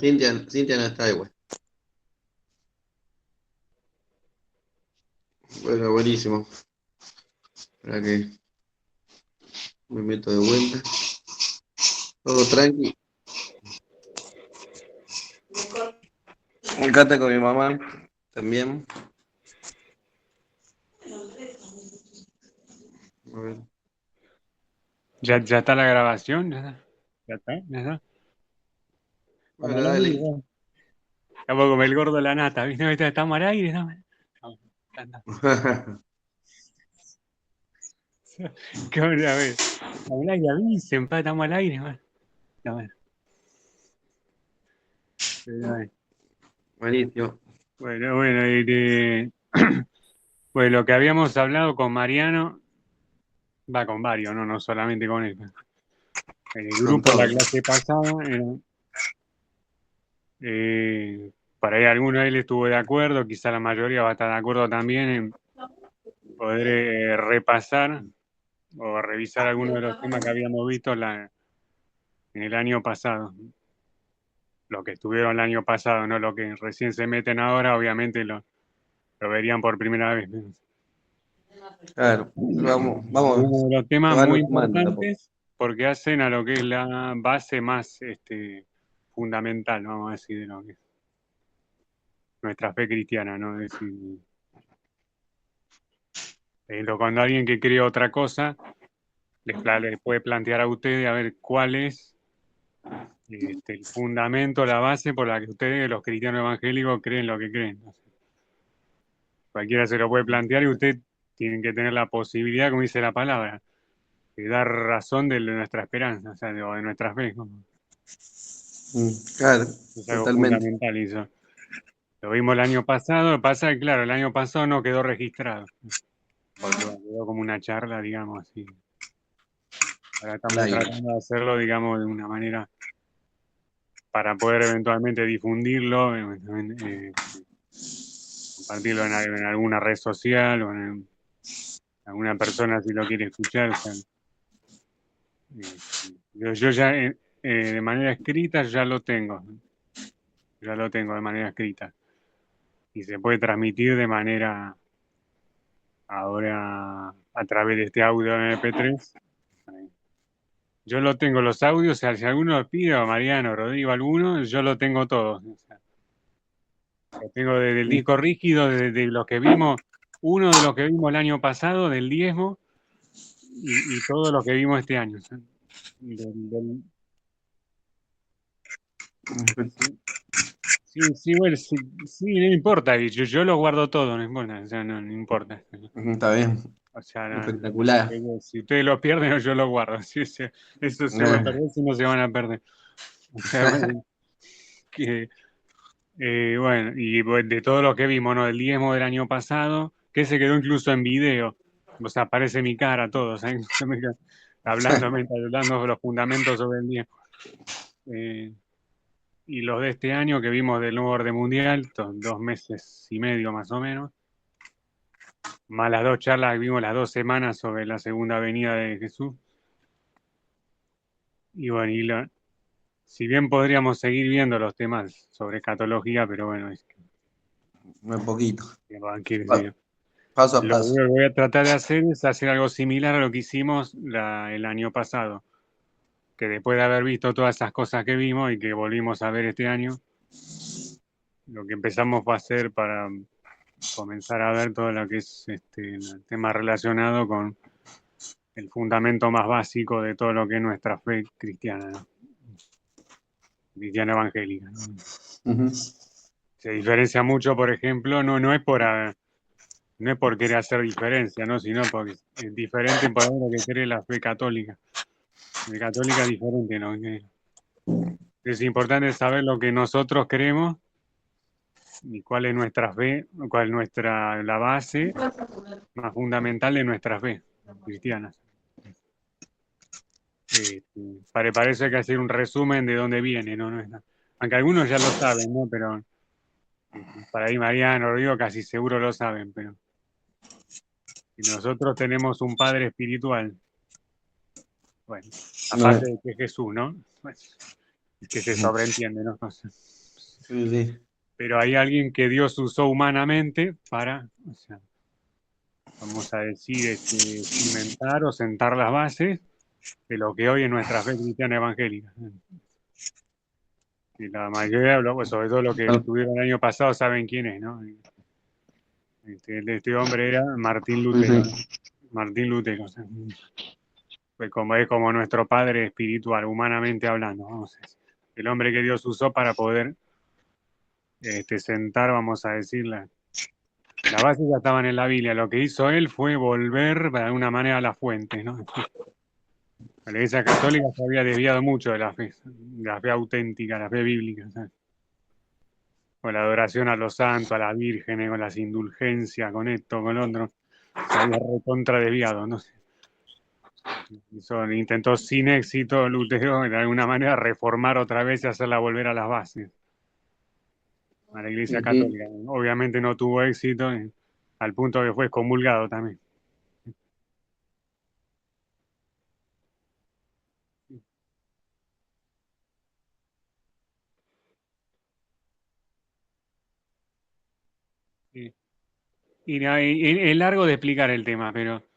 Cintia no está igual. Bueno, buenísimo. Para que me meto de vuelta. Todo tranqui. Me encanta con mi mamá también. A ver. ¿Ya está la grabación? ¿Ya está? ¿Ya está? Bueno, Estamos al aire, dale. bueno. Estamos como el gordo de la nata, ¿viste? ¿Viste? Estamos al aire, estamos. Anda. ¿Qué hora, a ver? Estamos al aire, avisen, pa, estamos al aire, bueno. A ver. Buenísimo. Bueno, pues lo que habíamos hablado con Mariano, va con varios, no solamente con él. En el Con grupo, la todo. clase pasada, para ahí alguno de él estuvo de acuerdo, quizá la mayoría va a estar de acuerdo también en poder repasar o revisar algunos de los temas que habíamos visto en el año pasado. Lo que estuvieron el año pasado, no lo que recién se meten ahora, obviamente lo verían por primera vez. Claro. Vamos, Uno de los se temas van muy sumando de a poco. importantes porque hacen a lo que es la base más fundamental, vamos a decir, de lo que es nuestra fe cristiana, ¿no? Es decir, cuando alguien que cree otra cosa les puede plantear a ustedes a ver cuál es el fundamento, la base por la que ustedes, los cristianos evangélicos, creen lo que creen. Cualquiera se lo puede plantear y ustedes tienen que tener la posibilidad, como dice la palabra, de dar razón de nuestra esperanza, o sea, de nuestra fe, ¿no? Claro, Es algo totalmente. fundamental y eso. Lo vimos el año pasado, lo que pasa es que, claro, el año pasado no quedó registrado, porque bueno, quedó como una charla, digamos así. Ahora Al estamos aire. tratando de hacerlo, digamos, de una manera para poder eventualmente difundirlo, compartirlo en alguna red social o en alguna persona si lo quiere escuchar. O sea, yo ya de manera escrita ya lo tengo de manera escrita y se puede transmitir de manera ahora a través de este audio MP3. Yo lo tengo los audios, o sea, si alguno lo pide, o Mariano, Rodrigo, alguno, yo lo tengo todo. O sea, lo tengo desde el disco rígido, desde los que vimos, uno de los que vimos el año pasado, del diezmo, y todo lo que vimos este año. O sea, sí, sí, bueno, sí, no importa, y yo lo guardo todo, no importa, o sea, no importa. Está bien. O sea, Espectacular. si ustedes lo pierden, yo lo guardo. Sí, sí, eso se va a Bueno, perder, si no se van a perder. O sea, bueno, que, bueno, y bueno, de todo lo que vimos, ¿no? El diezmo del año pasado, que se quedó incluso en video. O sea, aparece mi cara, todo, ¿sabes? Hablando de los fundamentos sobre el diezmo. Eh, y los de este año que vimos del nuevo orden mundial, 2 meses y medio más o menos, más las dos charlas que vimos las 2 semanas sobre la segunda venida de Jesús. Y bueno, si bien podríamos seguir viendo los temas sobre escatología, pero bueno, es un poquito. que van que Pa- Paso a lo paso. que voy a tratar de hacer es hacer algo similar a lo que hicimos el año pasado, que después de haber visto todas esas cosas que vimos y que volvimos a ver este año, lo que empezamos va a hacer para comenzar a ver todo lo que es el tema relacionado con el fundamento más básico de todo lo que es nuestra fe cristiana, ¿no? Cristiana evangélica, ¿no? Ujú. Se diferencia mucho, por ejemplo, no es por querer hacer diferencia, ¿no? Sino porque es diferente por lo que cree la fe católica. La católica es diferente, ¿no? Es importante saber lo que nosotros creemos y cuál es nuestra fe, cuál es la base más fundamental de nuestra fe cristiana. Para eso hay que hacer un resumen de dónde viene, ¿no? Aunque algunos ya lo saben, ¿no? Pero para ahí Mariano, Rodrigo casi seguro lo saben, pero si nosotros tenemos un padre espiritual, bueno, No, aparte de que es Jesús, ¿no? Bueno, que se sobreentiende, ¿no? O sea, Sí. pero hay alguien que Dios usó humanamente para, o sea, vamos a decir, cimentar o sentar las bases de lo que hoy es nuestra fe cristiana evangélica. Y la mayoría, pues, sobre todo los que estuvieron el año pasado, saben quién es, ¿no? Este hombre era Martín Lutero, ¿no? Martín Lutero, o sea, es como nuestro padre espiritual, humanamente hablando, vamos a decir. El hombre que Dios usó para poder sentar, vamos a decir, las bases ya estaban en la Biblia. Lo que hizo él fue volver de alguna manera a la fuente, ¿no? La Iglesia Católica se había desviado mucho de la fe auténtica, la fe bíblica, ¿sabes? Con la adoración a los santos, a las vírgenes, con las indulgencias, con esto, con lo otro, se había recontra desviado, ¿no? Intentó sin éxito Lutero de alguna manera reformar otra vez y hacerla volver a las bases, a la Iglesia Católica. Obviamente no tuvo éxito, al punto que fue excomulgado también. Sí. Y es largo de explicar el tema, pero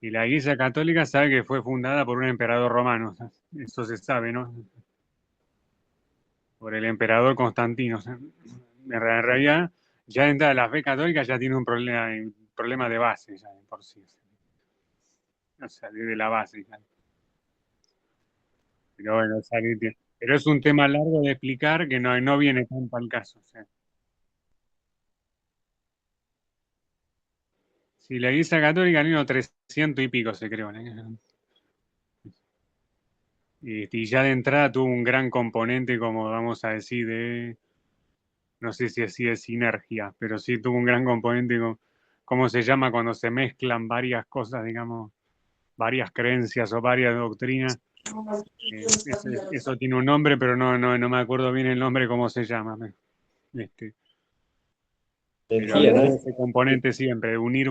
y la Iglesia Católica sabe que fue fundada por un emperador romano, eso se sabe, ¿no? Por el emperador Constantino. O sea, en realidad, ya entra la fe católica ya tiene un problema de base, ya por sí. O sea, desde la base. Ya. Pero bueno, o sea, pero es un tema largo de explicar que no viene tanto al caso. O sea. Si la Iglesia Católica en 1300 y pico se creó. ¿No? Y ya de entrada tuvo un gran componente, como vamos a decir, no sé si así de sinergia, pero sí tuvo un gran componente, ¿cómo se llama cuando se mezclan varias cosas, digamos, varias creencias o varias doctrinas? Eso tiene un nombre, pero no me acuerdo bien el nombre, cómo se llama. Este, pero tuvo ese componente siempre, de unir,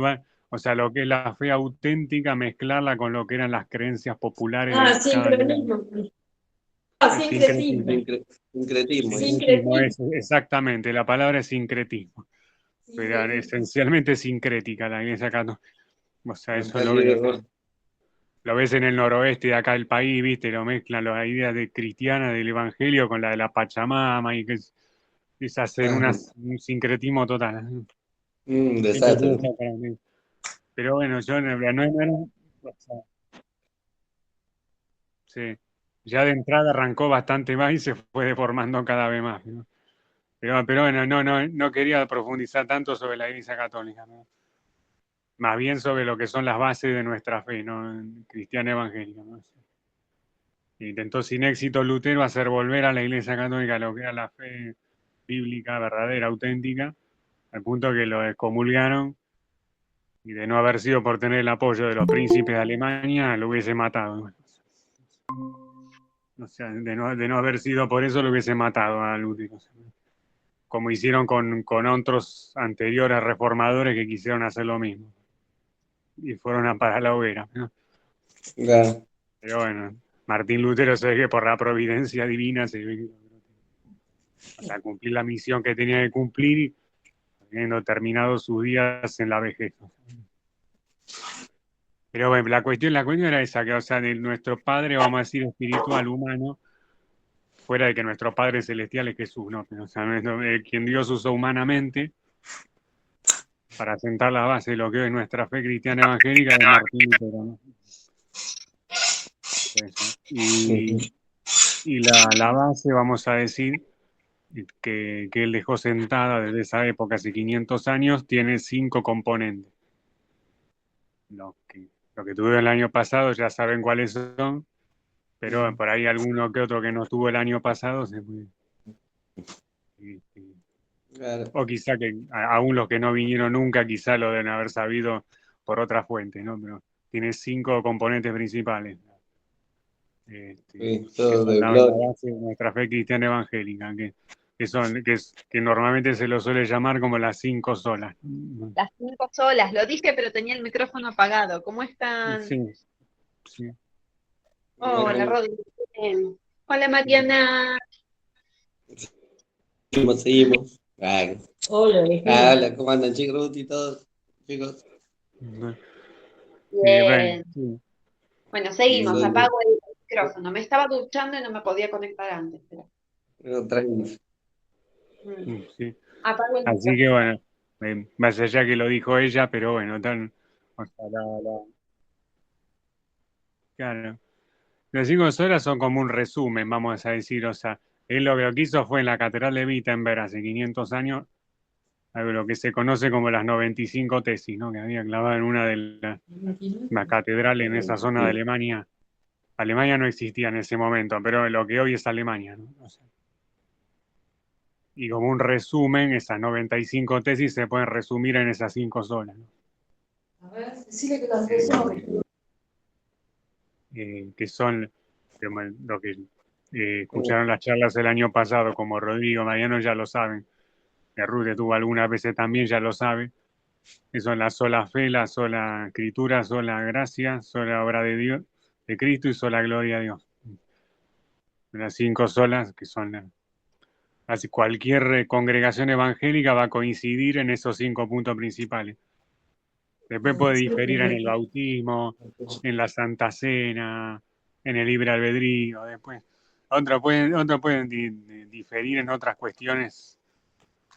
o sea, lo que es la fe auténtica, mezclarla con lo que eran las creencias populares de cada lugar. Sincretismo. Sincretismo es, exactamente, la palabra es sincretismo. Pero esencialmente sincrética la Iglesia Católica. O sea, eso lo ves en el noroeste de acá del país, ¿viste? Lo mezclan las ideas cristianas del Evangelio con la de la Pachamama y que es hacer un sincretismo total. Desastre. Pero bueno, yo en realidad no era... O sea, sí, ya de entrada arrancó bastante más y se fue deformando cada vez más, ¿no? Pero bueno, no quería profundizar tanto sobre la Iglesia Católica, ¿no? Más bien sobre lo que son las bases de nuestra fe, ¿no? Cristiana evangélica, ¿no? Intentó sin éxito Lutero hacer volver a la Iglesia Católica lo que era la fe bíblica, verdadera, auténtica, al punto que lo excomulgaron y de no haber sido por tener el apoyo de los príncipes de Alemania, lo hubiese matado. O sea, de no haber sido por eso, lo hubiese matado a Lutero. Como hicieron con otros anteriores reformadores que quisieron hacer lo mismo. Y fueron a parar la hoguera, ¿no? Claro. Pero bueno, Martín Lutero se ve que por la providencia divina se ve que hasta cumplir la misión que tenía que cumplir, habiendo terminado sus días en la vejez. Pero bueno, la cuestión era esa, que o sea, de nuestro Padre, vamos a decir, espiritual, humano, fuera de que nuestro Padre celestial es Jesús, ¿no? O sea, quien Dios usó humanamente para sentar la base de lo que es nuestra fe cristiana evangélica es Martín Lutero, ¿no? Y la base, vamos a decir, que él dejó sentada desde esa época, hace 500 años, tiene 5 componentes. Lo que tuve el año pasado ya saben cuáles son, pero por ahí alguno que otro que no tuvo el año pasado se puede. Claro. O quizá que aún los que no vinieron nunca, quizá lo deben haber sabido por otra fuente, ¿no? Pero tiene 5 componentes principales. Que son la base de nuestra fe cristiana evangélica, que normalmente se lo suele llamar como las 5 solas. Las 5 solas, lo dije, pero tenía el micrófono apagado. ¿Cómo están? Sí, sí. Hola, Rodri. Hola Mariana. Seguimos. Hola, Hola, ¿cómo andan, chicos? Ruth y todos, chicos. Bueno, Bien. sí. Bueno, seguimos. Bueno, Apago el micrófono. Me estaba duchando y no me podía conectar antes. tranquilo. Sí. Apago el Así que micrófono. bueno, más allá que lo dijo ella, pero bueno, o sea, claro. Las 5 solas son como un resumen, vamos a decir, o sea, él lo que hizo fue en la Catedral de Wittenberg hace 500 años, algo lo que se conoce como las 95 tesis, ¿no? Que había clavado en una de las catedrales en esa zona de Alemania. Alemania no existía en ese momento, pero lo que hoy es Alemania, ¿no? O sea, y como un resumen, esas 95 tesis se pueden resumir en esas 5 solas, ¿no? A ver, decile que las resume. Que son como lo que escucharon las charlas el año pasado, como Rodrigo, Mariano ya lo saben, que Ruth tuvo algunas veces también, ya lo sabe, que son la sola fe, la sola escritura, sola gracia, sola obra de Dios, de Cristo y sola gloria a Dios. Las 5 solas que son así cualquier congregación evangélica va a coincidir en esos 5 puntos principales. Después puede diferir en el bautismo, en la Santa Cena, en el libre albedrío. Después, otros pueden diferir en otras cuestiones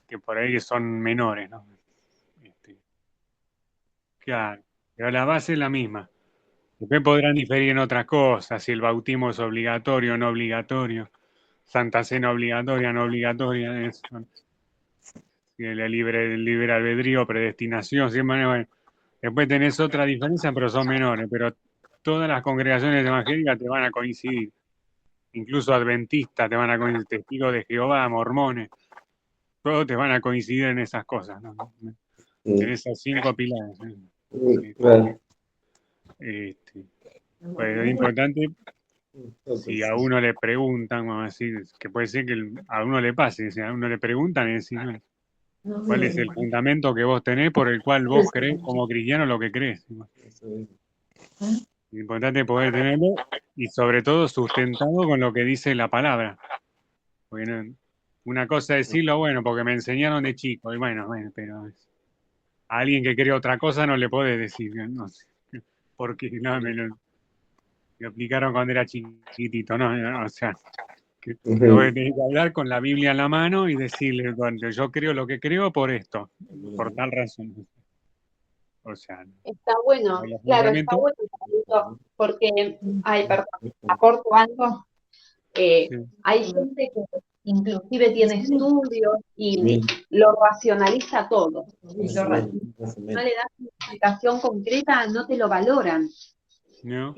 que por ahí son menores, ¿no? Este, claro, pero la base es la misma. Después podrán diferir en otras cosas, si el bautismo es obligatorio o no obligatorio, Santa Cena obligatoria, no obligatoria, si el libre albedrío, predestinación, siempre, bueno. Después tenés otra diferencia, pero son menores, pero todas las congregaciones evangélicas te van a coincidir, incluso adventistas te van a coincidir, testigos de Jehová, mormones, todos te van a coincidir en esas cosas, ¿no? En esos 5 pilares. Claro. Pues lo importante, si a uno le preguntan, vamos a decir, que puede ser que a uno le pase, si a uno le preguntan, es decir, bueno, ¿cuál es el fundamento que vos tenés por el cual vos creés como cristiano lo que crees? Es importante poder tenerlo y sobre todo sustentado con lo que dice la palabra. Porque una cosa es decirlo, bueno, porque me enseñaron de chico, y bueno, pero a alguien que cree otra cosa no le podés decir, no sé, porque no, me aplicaron cuando era chiquitito, no, o sea, que no voy a tener que hablar con la Biblia en la mano y decirle, bueno, yo creo lo que creo por esto, por tal razón. O sea, Está bueno, los claro, está fundamentos, bueno, Carlito, porque, ay, perdón, aporto algo. sí, Hay gente que inclusive tiene estudios y lo racionaliza todo. No le das una explicación concreta, no te lo valoran. ¿no?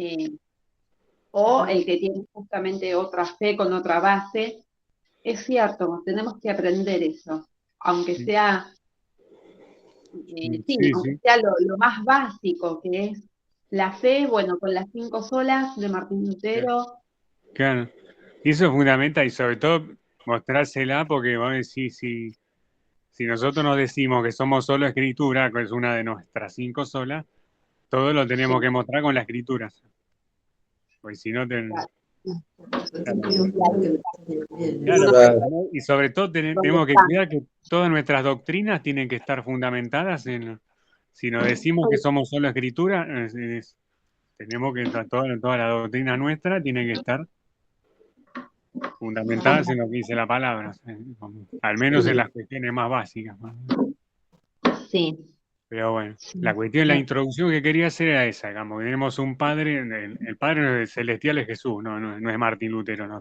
O el que tiene justamente otra fe con otra base. Es cierto, tenemos que aprender eso, aunque sea, sí, Sí, aunque sí, sea lo más básico, que es la fe, bueno, con las 5 solas de Martín Lutero. claro. Y eso es fundamental y sobre todo mostrársela porque vamos a decir, si nosotros nos decimos que somos solo escritura, que es una de nuestras 5 solas, todo lo tenemos que mostrar con la escritura. Porque si no, claro, porque Claro. y sobre todo ¿Dónde tenemos que está? cuidar que todas nuestras doctrinas tienen que estar fundamentadas si nos decimos que somos solo escritura, tenemos que, toda la doctrina nuestra tiene que estar fundamentadas en lo que dice la palabra, al menos en las cuestiones más básicas, ¿no? Sí, Pero bueno, la cuestión, la introducción que quería hacer era esa, digamos, que tenemos un padre, el padre celestial es Jesús, no es Martín Lutero, ¿no?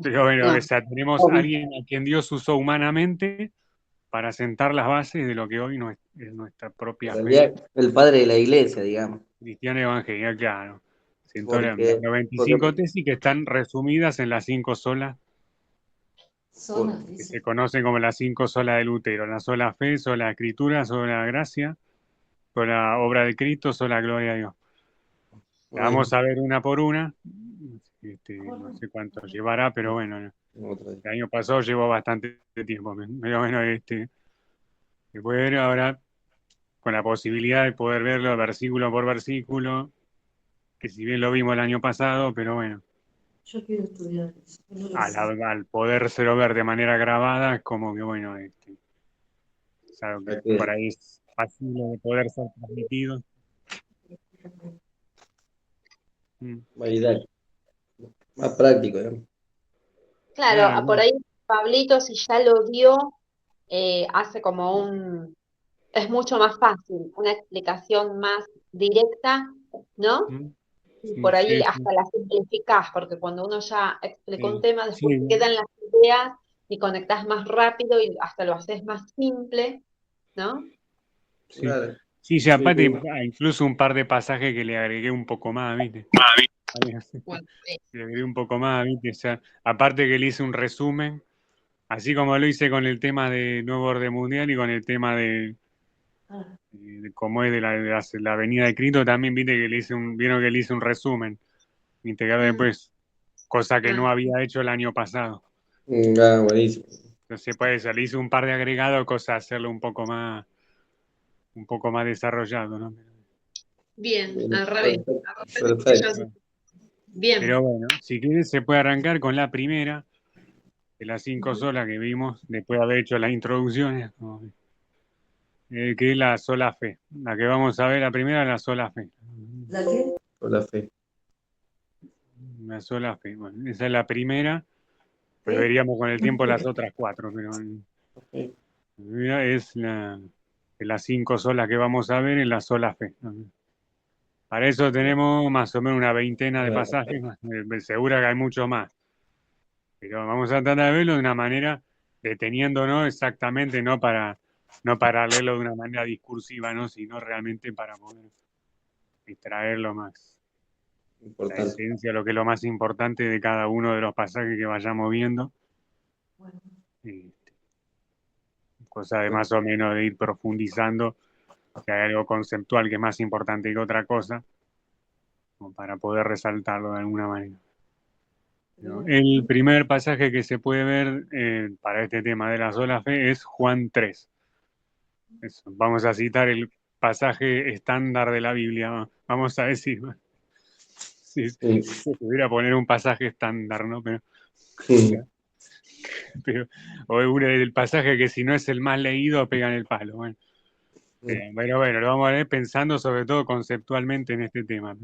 Pero bueno, no, o sea, tenemos a alguien a quien Dios usó humanamente para sentar las bases de lo que hoy es nuestra propia fe Sería el padre de la iglesia, digamos. cristiana evangélica, claro. Sentó las Porque, 95 tesis que están resumidas en las 5 solas que se conocen como las 5 solas de Lutero: la sola fe, sola escritura, sola gracia, sola obra de Cristo, sola gloria a Dios. La vamos a ver una por una. No sé cuánto llevará, pero bueno, el año pasado llevó bastante tiempo. Pero bueno, se puede ver ahora con la posibilidad de poder verlo versículo por versículo, que si bien lo vimos el año pasado, pero bueno, Yo quiero estudiar eso. No lo sé. al podérselo ver de manera grabada, es como que, bueno, es algo que por ahí es fácil de poder ser transmitido. Más didáctico, más práctico, digamos. Claro, Claro, por ahí Pablito, si ya lo vio, hace como es mucho más fácil, una explicación más directa, ¿no? ¿no? Y Sí, por ahí sí, sí, hasta la simplificás, porque cuando uno ya explicó un sí, tema, después te sí, quedan las ideas y conectás más rápido y hasta lo haces más simple, ¿no? sí. Claro. Sí, sí, Sí, aparte, sí. incluso un par de pasajes que le agregué un poco más, ¿viste? Bueno, Le agregué un poco más, ¿viste? O sea, aparte que le hice un resumen, así como lo hice con el tema de Nuevo Orden Mundial y con el tema Ah, de cómo es la Avenida de Cristo, también, ¿viste? Vieron que le hice un resumen integral después, cosa que no ah, había hecho el año pasado. Buenísimo. Entonces, pues, le hice un par de agregados, cosa de hacerlo un poco más desarrollado, ¿no? bien, Bien, al revés. perfecto. Al revés que yo. Perfecto. Bien, Pero bueno, si quieres se puede arrancar con la primera de las 5 solas que vimos después de haber hecho las introducciones, ¿no? Que es la sola fe. La que vamos a ver, la primera es la sola fe. ¿la qué? Por la fe. La sola fe. Bueno, esa es la primera. Pues ¿Sí? veríamos con el tiempo las otras 4, pero Ok. la primera es de las 5 solas que vamos a ver en la sola fe, ¿no? Para eso tenemos más o menos una veintena de Bueno, pasajes, segura que hay mucho más. Pero vamos a tratar de verlo de una manera deteniéndonos exactamente, no para leerlo de una manera discursiva, ¿no? Sino realmente para poder extraerlo más, la importante. esencia, lo que es lo más importante de cada uno de los pasajes que vayamos viendo. Bueno, Este, cosa de más o menos de ir profundizando, si hay algo conceptual que es más importante que otra cosa, como para poder resaltarlo de alguna manera, ¿no? El primer pasaje que se puede ver para este tema de la sola fe es Juan 3. Eso. Vamos a citar el pasaje estándar de la Biblia, ¿no? Vamos a decir, ¿no? Si Sí. se pudiera poner un pasaje estándar, ¿no? Sí. Pero o el pasaje que si no es el más leído, pegan el palo. Bueno, pero bueno, lo vamos a ver pensando sobre todo conceptualmente en este tema.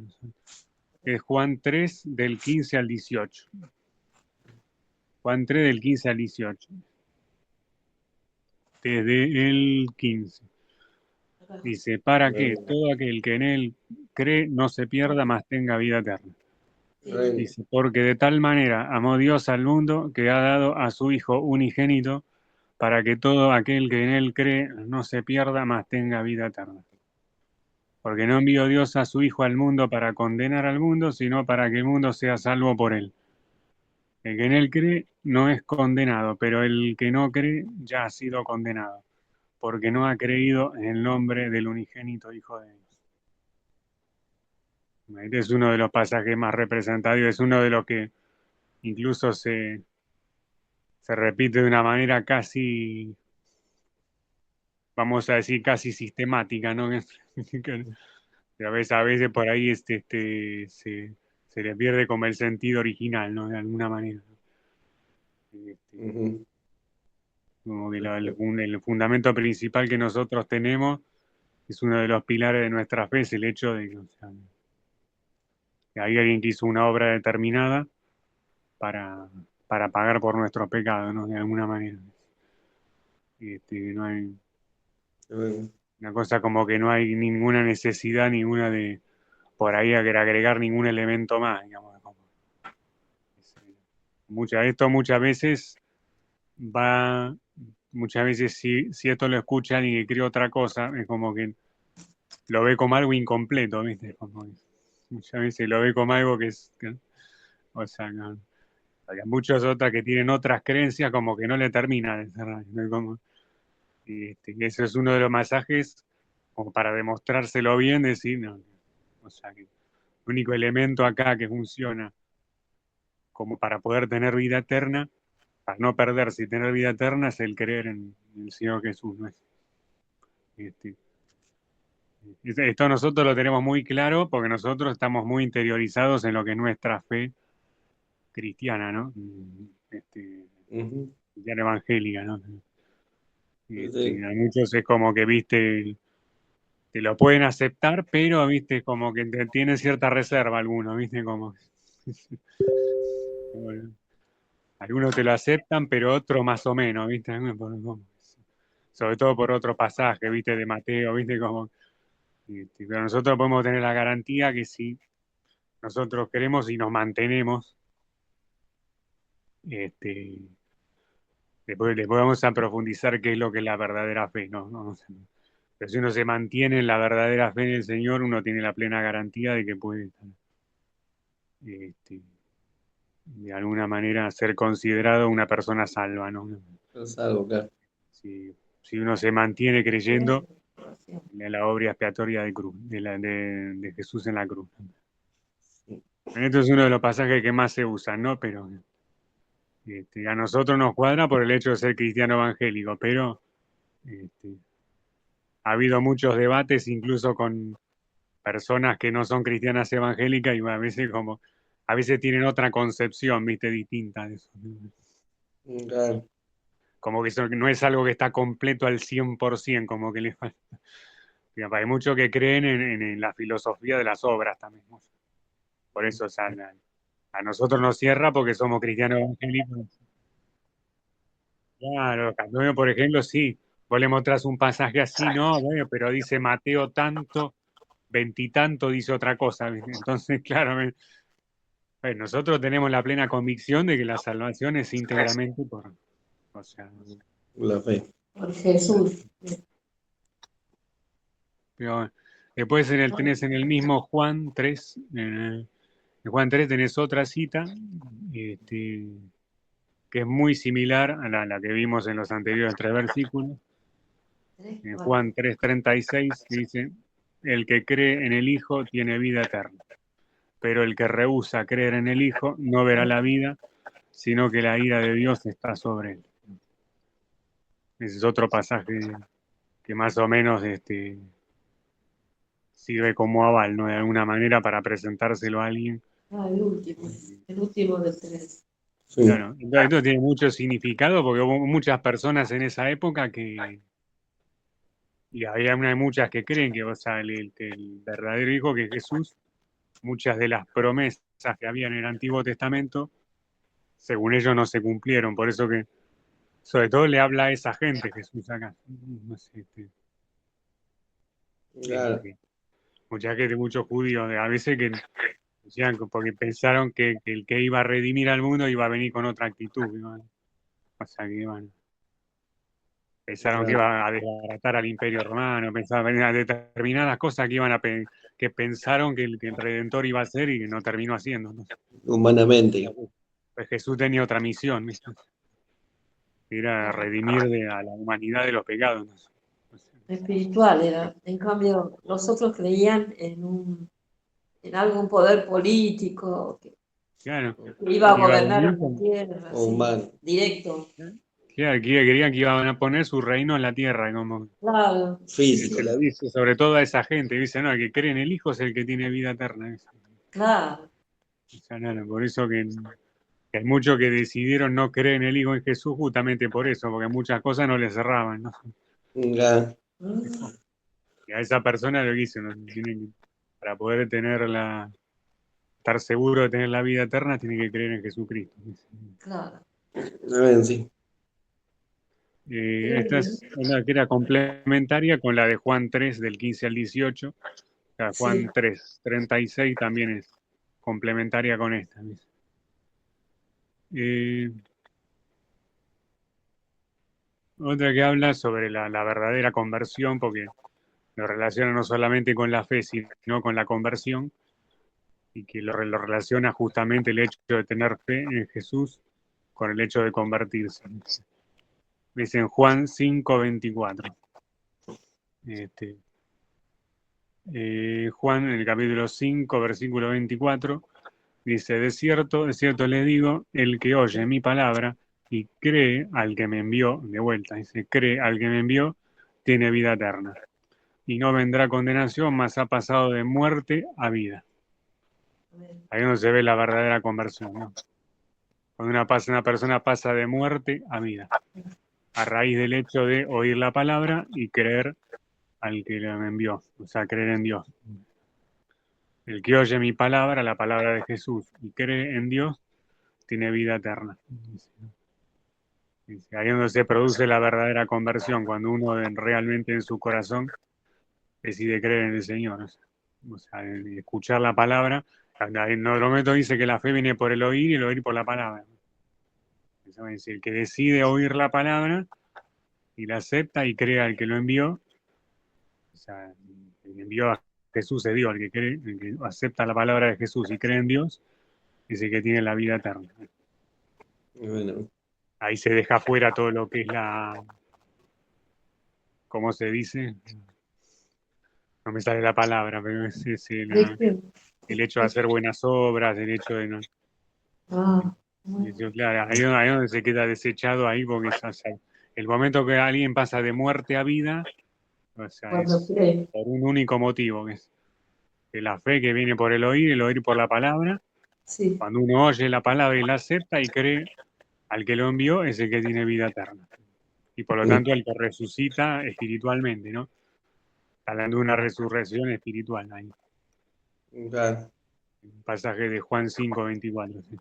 Es Juan 3 del 15 al 18. Juan 3 del 15 al 18. Desde el 15. acá. Dice, para que todo aquel que en él cree no se pierda, mas tenga vida eterna. Reina. Dice, porque de tal manera amó Dios al mundo que ha dado a su Hijo unigénito para que todo aquel que en él cree no se pierda, mas tenga vida eterna. Porque no envió Dios a su Hijo al mundo para condenar al mundo, sino para que el mundo sea salvo por él. El que en él cree no es condenado, pero el que no cree ya ha sido condenado, porque no ha creído en el nombre del unigénito Hijo de Dios. Este es uno de los pasajes más representativos, es uno de los que incluso se repite de una manera casi, vamos a decir, casi sistemática, ¿no? A veces por ahí se le pierde como el sentido original, ¿no? De alguna manera. Este, Ujú. como que Perfecto. el fundamento principal que nosotros tenemos es uno de los pilares de nuestra fe, es el hecho de que, o sea, que hay alguien que hizo una obra determinada para, para pagar por nuestros pecados, ¿no? De alguna manera. No hay Bueno. una cosa como que no hay ninguna necesidad, ninguna de por ahí agregar ningún elemento más, digamos. Esto va, muchas veces si esto lo escucha alguien que cree otra cosa, es como que lo ve como algo incompleto, ¿viste? Muchas veces lo ve como algo o sea, hay muchas otras que tienen otras creencias como que no le termina de cerrar, ¿no? Y eso es uno de los masajes como para demostrárselo bien, decir, no, o sea, que el único elemento acá que funciona como para poder tener vida eterna, para no perderse y tener vida eterna, es el creer en el Señor Jesús, ¿no? Este, Esto nosotros lo tenemos muy claro porque nosotros estamos muy interiorizados en lo que es nuestra fe cristiana, ¿no? Ujú. Cristiana evangélica, ¿no? Sí. A muchos es como que, viste, te lo pueden aceptar, pero, viste, como que tienen cierta reserva algunos, viste, como... Bueno, algunos te lo aceptan, pero otros más o menos, viste, sobre todo por otro pasaje, viste, de Mateo, viste, como... pero nosotros podemos tener la garantía que si nosotros queremos y nos mantenemos, este, después vamos a profundizar qué es lo que es la verdadera fe, ¿no? Pero si uno se mantiene en la verdadera fe en el Señor, uno tiene la plena garantía de que puede estar, de alguna manera ser considerado una persona salva, ¿no? Es algo, claro. Si uno se mantiene creyendo en la obra expiatoria de cruz, de Jesús en la cruz. Esto es uno de los pasajes que más se usan, ¿no? Pero a nosotros nos cuadra por el hecho de ser cristiano evangélico, pero ha habido muchos debates incluso con personas que no son cristianas evangélicas y a veces tienen otra concepción, viste, distinta de eso. Claro. Como que eso no es algo que está completo al 100%, como que les falta. Hay muchos que creen en la filosofía de las obras también. Por eso, o sea, a nosotros nos cierra porque somos cristianos evangélicos. Claro, cuando, por ejemplo, sí, vos le mostrás un pasaje así, no, bueno, pero dice Mateo tanto, veintitanto dice otra cosa, ¿viste? Entonces, claro, nosotros tenemos la plena convicción de que la salvación es íntegramente o sea, La fe. Por Jesús. pero después tenés en el mismo Juan 3, en Juan 3 tenés otra cita, que es muy similar a la que vimos en los anteriores 3 versículos. En Juan 3:36 dice, el que cree en el Hijo tiene vida eterna, pero el que rehúsa creer en el Hijo no verá la vida, sino que la ira de Dios está sobre él. Ese es otro pasaje que más o menos sirve como aval, ¿no? De alguna manera para presentárselo a alguien. El último de 3. Sí. Claro, entonces esto tiene mucho significado porque hubo muchas personas en esa época y había muchas que creen que, o sea, el verdadero Hijo, que es Jesús, muchas de las promesas que había en el Antiguo Testamento, según ellos no se cumplieron. Por eso que, sobre todo, le habla a esa gente Jesús acá. No sé, Claro. mucha gente, muchos judíos, a veces que decían, porque pensaron que el que iba a redimir al mundo iba a venir con otra actitud, ¿no? O sea, que pensaron que iba a desbaratar al Imperio Romano, pensaban en determinadas cosas que que pensaron que el Redentor iba a hacer y que no terminó haciendo, ¿no? Humanamente. Pues Jesús tenía otra misión, ¿viste? Era redimir a la humanidad de los pecados, ¿no? Espiritual era. En cambio, los otros creían en algún poder político que Claro, iba a iba a gobernar venir en la tierra, O así, humano. directo. claro, querían que iban a poner su reino en la tierra, como Claro. Físico. se lo dice sobre todo a esa gente, dice, no, el que cree en el Hijo es el que tiene vida eterna. Dice. Claro. O sea, no, por eso que hay muchos que decidieron no creer en el Hijo en Jesús justamente por eso, porque muchas cosas no les cerraban, ¿no? Claro. Y a esa persona lo que hizo, ¿no? Para poder estar seguro de tener la vida eterna, tiene que creer en Jesucristo. Claro. Amén, sí. Esta es una que era complementaria con la de Juan 3, del 15 al 18. O sea, Juan 3, 36 también es complementaria con esta. Otra que habla sobre la verdadera conversión, porque lo relaciona no solamente con la fe, sino con la conversión, y que lo relaciona justamente el hecho de tener fe en Jesús con el hecho de convertirse. Dice en Juan 5:24. Juan, en el capítulo 5, versículo 24, dice, de cierto les digo, el que oye mi palabra y cree al que me envió, de vuelta, dice, cree al que me envió, tiene vida eterna. Y no vendrá condenación, mas ha pasado de muerte a vida. Ahí donde se ve la verdadera conversión, ¿no? Cuando una persona pasa de muerte a vida, a raíz del hecho de oír la palabra y creer al que la envió, o sea, creer en Dios. El que oye mi palabra, la palabra de Jesús, y cree en Dios, tiene vida eterna. Ahí es donde se produce la verdadera conversión, cuando uno realmente en su corazón decide creer en el Señor. O sea, escuchar la palabra. En otro momento dice que la fe viene por el oír y el oír por la palabra. Es decir, el que decide oír la palabra y la acepta y cree al que lo envió, o sea, el que envió a Jesús es Dios, el que acepta la palabra de Jesús y cree en Dios, es el que tiene la vida eterna. Bueno, Ahí se deja fuera todo lo que es ¿cómo se dice? No me sale la palabra, pero es el hecho de hacer buenas obras, el hecho de no. Ah, bueno. Claro, ahí donde se queda desechado ahí, porque el momento que alguien pasa de muerte a vida, o sea, Cuando es cree. por un único motivo, que es que la fe que viene por el oír por la palabra. Sí. Cuando uno oye la palabra y la acepta y cree al que lo envió, es el que tiene vida eterna. Y por lo tanto, el que resucita espiritualmente, ¿no? Hablando de una resurrección espiritual ahí. claro. Un pasaje de Juan 5:24. ¿Sí?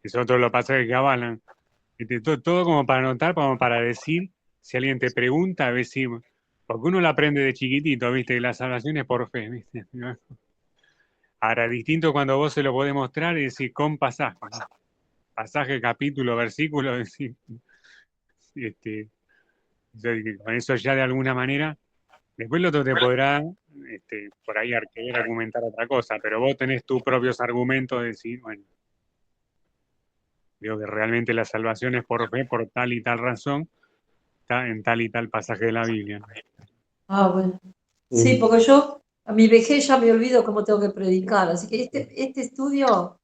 Es otro de los pasajes que avalan. Todo como para anotar, como para decir, si alguien te pregunta, decir, porque uno lo aprende de chiquitito, ¿viste? Que la salvación es por fe, ¿viste? ¿No? Ahora, distinto cuando vos se lo podés mostrar y decir con pasaje, ¿no? Pasaje, capítulo, versículo, decir, con eso ya de alguna manera, después el otro te podrá por ahí querer argumentar otra cosa, pero vos tenés tus propios argumentos de decir, bueno, digo que realmente la salvación es por fe, por tal y tal razón, está en tal y tal pasaje de la Biblia. Ah, bueno. Sí, porque yo a mi vejez ya me olvido cómo tengo que predicar, así que este estudio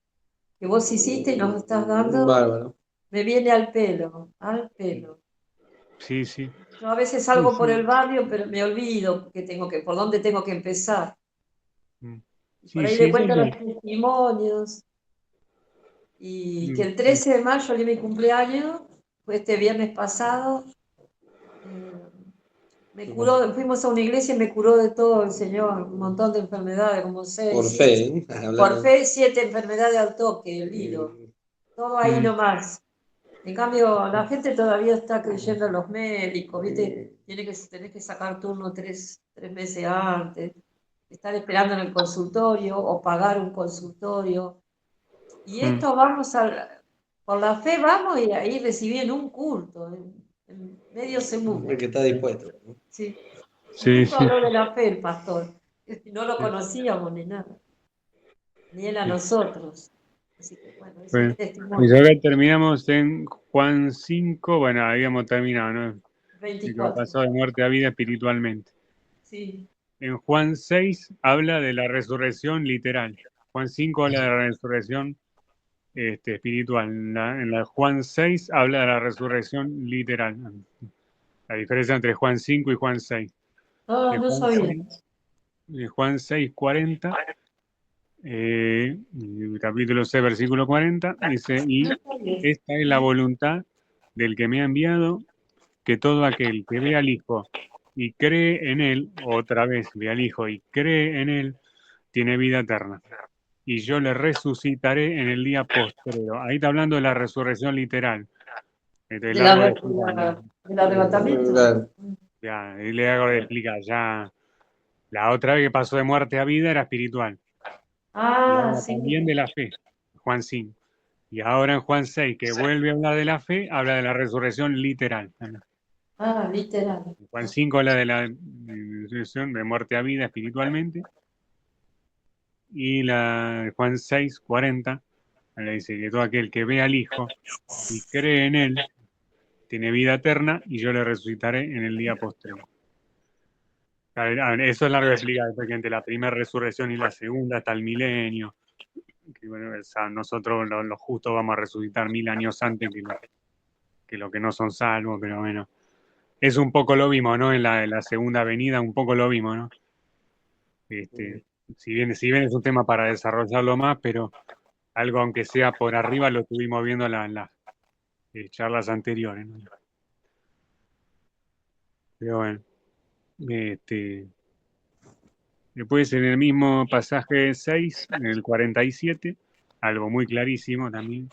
que vos hiciste y nos estás dando, Bárbaro. me viene al pelo, al pelo. Sí, sí. Yo a veces salgo por el barrio, pero me olvido por dónde tengo que empezar. Por Sí, ahí sí, le eso cuento es lo- los testimonios. Y que el Mm, 13 de mayo, el día de mi cumpleaños, fue este viernes pasado, me curó, fuimos a una iglesia y me curó de todo el Señor, un montón de enfermedades, como Por 6, 7. fe, ¿eh? Por Hablando. fe, 7 enfermedades al toque, el hilo. Todo ahí mm, nomás. En cambio, la gente todavía está creyendo en los médicos, ¿viste? Tenés que sacar turno 3 meses antes, estar esperando en el consultorio o pagar un consultorio. Y mm. esto por la fe vamos y ahí recibí en un culto, en medio segundo. El que está dispuesto, ¿no? Sí. Sí, Justo sí. habló de la fe el pastor. No lo Sí. conocíamos ni nada, ni él a Sí. nosotros. Así que bueno, es un Bueno, y testimonio. ya que terminamos en Juan 5, bueno, habíamos terminado, ¿no? Y que 24. pasó de muerte a vida espiritualmente. Sí. En Juan 6 habla de la resurrección literal. Juan 5 habla de la resurrección espiritual. En la Juan 6 habla de la resurrección literal. La diferencia entre Juan 5 y Juan 6. Ah, En no Juan sabía. 6, en Juan 6:40, capítulo 6, versículo 40, dice, y No sabía. esta es la voluntad del que me ha enviado, que todo aquel que ve al Hijo y cree en Él, otra vez ve al Hijo y cree en Él, tiene vida eterna. Y yo le resucitaré en el día postrero. Ahí está hablando de la resurrección literal, del De la, árbol de de explicar, ¿no? la- del arrebatamiento. Claro. Ya, y le hago de explicar, ya la otra vez que pasó de muerte a vida era espiritual. Y Ah, habla sí. también de la fe, Juan 5. Y ahora en Juan 6, que vuelve a hablar de la fe, habla de la resurrección literal. Ah, literal. Juan 5 habla de la resurrección de muerte a vida espiritualmente. Y Juan 6:40 le dice que todo aquel que ve al Hijo y cree en Él tiene vida eterna y yo le resucitaré en el día postrero. Eso es largo de explicar, porque entre la primera resurrección y la segunda hasta el milenio. Que, bueno, nosotros los justos vamos a resucitar 1000 años antes que los que no son salvos, pero bueno. Es un poco lo mismo, ¿no? En la segunda venida un poco lo mismo, ¿no? Si bien es un tema para desarrollarlo más, pero algo aunque sea por arriba lo estuvimos viendo en las charlas anteriores, ¿no? Pero bueno, después en el mismo pasaje 6, en el 47, algo muy clarísimo también,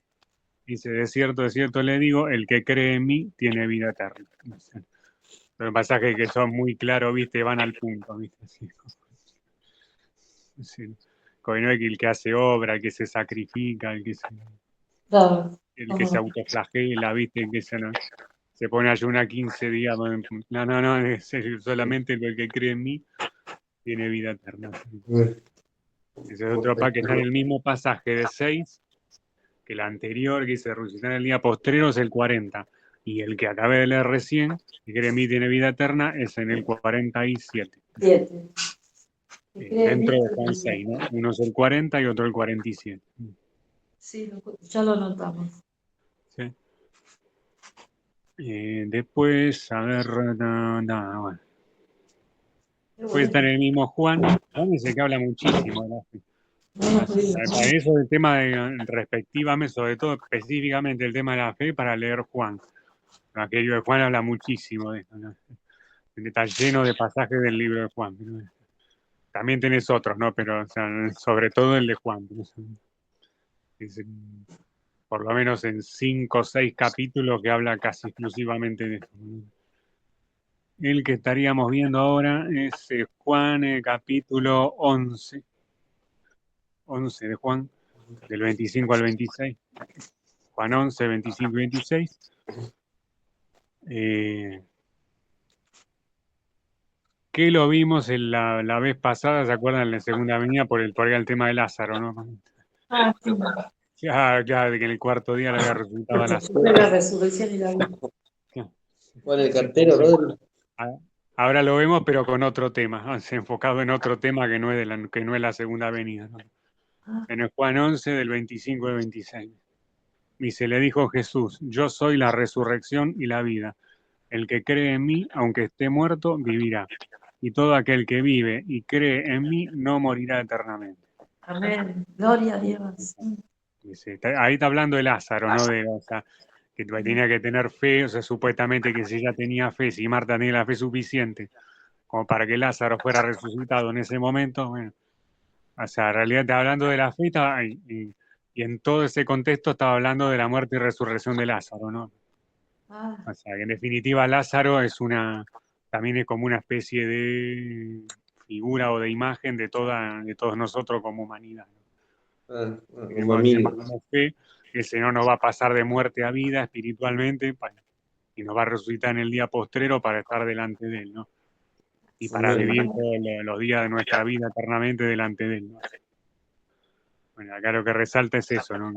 dice, de cierto le digo, el que cree en mí tiene vida eterna. Son pasajes que son muy claros, ¿viste? Van al punto, ¿viste? Sí. Como no es que el que hace obra, el que se sacrifica, el que se Claro. autoflagela, ¿viste? Que se pone a ayunar 15 días. No, es solamente el que cree en mí tiene vida eterna. Ese es otro que está en el mismo pasaje de 6, que el anterior, que dice resucitar en el día postrero, es el 40. Y el que acabé de leer recién, que cree en mí tiene vida eterna, es en el 47. 7. Dentro de Juan 6, ¿no? Uno es el 40 y otro el 47. Sí, ya lo notamos. ¿Sí? Después, a ver, bueno. Puede estar en el mismo Juan. Juan es el que habla muchísimo de la fe. Para eso el tema respectivamente, sobre todo específicamente el tema de la fe, para leer Juan. Aquello de Juan habla muchísimo de esto, ¿no? Está lleno de pasajes del libro de Juan. También tenés otros, ¿no? Pero o sea, sobre todo el de Juan. Por lo menos en 5 o 6 capítulos que habla casi exclusivamente de esto. El que estaríamos viendo ahora es Juan, capítulo 11. 11 de Juan, del 25 al 26. Juan 11, 25 y 26. Que lo vimos en la vez pasada, ¿se acuerdan? En la segunda venida por el tema de Lázaro, ¿no? Ah, sí. Ya, de que en el cuarto día le había resultado a Lázaro. La resurrección y la vida. ¿Cuál es el cartero, Rodri? Ahora lo vemos, pero con otro tema, enfocado en otro tema que no es la segunda venida, ¿no? En el Juan 11, del 25 al 26. Y se le dijo Jesús, yo soy la resurrección y la vida. El que cree en mí, aunque esté muerto, vivirá. Y todo aquel que vive y cree en mí, no morirá eternamente. Amén. Gloria a Dios. Dice, ahí está hablando de Lázaro, ¿no? O sea, que tenía que tener fe, o sea, supuestamente que si ella tenía fe, si Marta tenía la fe suficiente como para que Lázaro fuera resucitado en ese momento, bueno, o sea, en realidad está hablando de la fe y en todo ese contexto estaba hablando de la muerte y resurrección de Lázaro, ¿no? O sea, que en definitiva Lázaro también es como una especie de figura o de imagen de todos nosotros como humanidad, ¿no? Como amigo. Tenemos fe, que el Señor nos va a pasar de muerte a vida espiritualmente y nos va a resucitar en el día postrero para estar delante de Él, ¿no? Y para vivir todos los días de nuestra vida eternamente delante de Él, ¿no? Bueno, acá lo que resalta es eso, ¿no?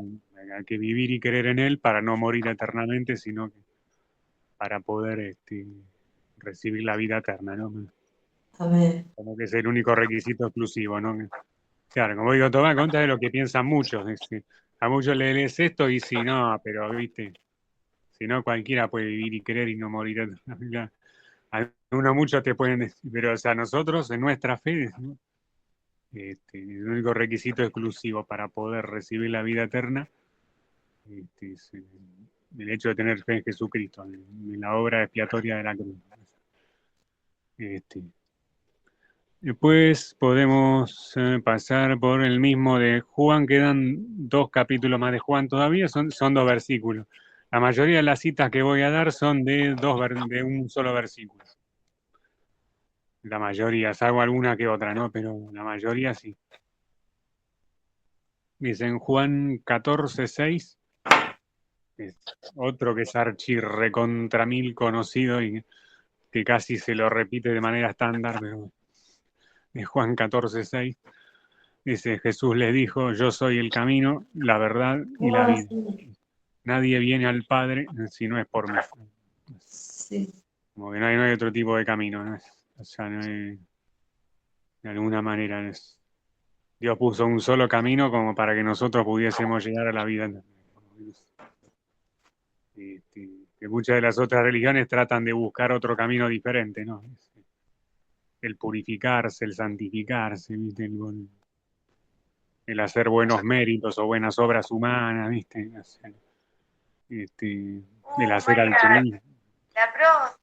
Hay que vivir y creer en Él para no morir eternamente, sino que para poder recibir la vida eterna, ¿no? Amén. Como que es el único requisito exclusivo, ¿no? Claro, como digo, toma en cuenta de lo que piensan muchos. A muchos les lees esto y si no, pero viste, si no cualquiera puede vivir y creer y no morir eternamente. Algunos muchos te pueden decir, pero o sea, nosotros en nuestra fe, ¿no? El único requisito exclusivo para poder recibir la vida eterna es el hecho de tener fe en Jesucristo, en la obra expiatoria de la cruz. Después podemos pasar por el mismo de Juan, quedan 2 capítulos más de Juan todavía, son 2 versículos. La mayoría de las citas que voy a dar son de un solo versículo. La mayoría, salvo alguna que otra, ¿no? Pero la mayoría sí. Dice en Juan 14:6, es otro que es recontra mil conocido y que casi se lo repite de manera estándar, pero es Juan 14:6. Dice, Jesús les dijo, yo soy el camino, la verdad y la vida. Nadie viene al Padre si no es por mí. Sí. Como que no hay otro tipo de camino, ¿no? O sea, no hay, de alguna manera Dios puso un solo camino como para que nosotros pudiésemos llegar a la vida. Que muchas de las otras religiones tratan de buscar otro camino diferente, ¿no? El purificarse, el santificarse, ¿viste? el hacer buenos méritos o buenas obras humanas, ¿viste? El hacer altruismo. La próxima.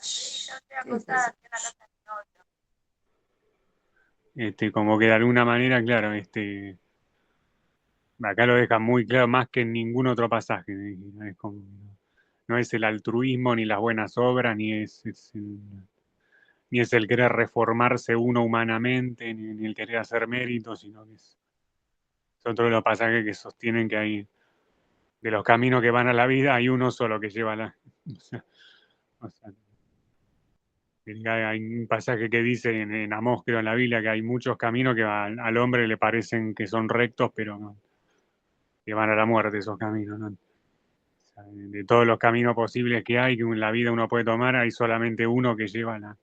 Sí, yo estoy acostada en la casa de mi novio. Como que de alguna manera, claro, acá lo deja muy claro, más que en ningún otro pasaje. No es el altruismo, ni las buenas obras, ni es el querer reformarse uno humanamente, ni el querer hacer méritos, sino que es otro de los pasajes que sostienen que hay, de los caminos que van a la vida, hay uno solo que lleva o sea, hay un pasaje que dice en Amós, creo, en la Biblia, que hay muchos caminos que al hombre le parecen que son rectos, pero no, que van a la muerte esos caminos, ¿no? O sea, de todos los caminos posibles que hay, que en la vida uno puede tomar, hay solamente uno que lleva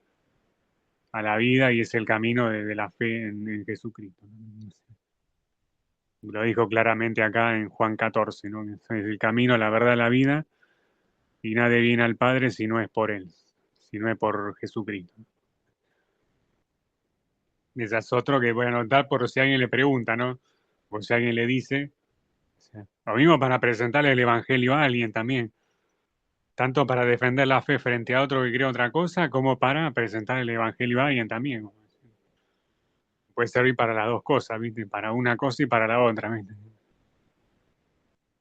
a la vida, y es el camino de la fe en Jesucristo, ¿no? Lo dijo claramente acá en Juan 14, ¿no? Es el camino, la verdad, la vida, y nadie viene al Padre si no es por Él, si no es por Jesucristo. Ese es otro que voy a anotar por si alguien le pregunta, ¿no? Por si alguien le dice. O sea, lo mismo para presentarle el Evangelio a alguien también. Tanto para defender la fe frente a otro que cree otra cosa, como para presentar el Evangelio a alguien también. Puede servir para las dos cosas, ¿viste? Para una cosa y para la otra,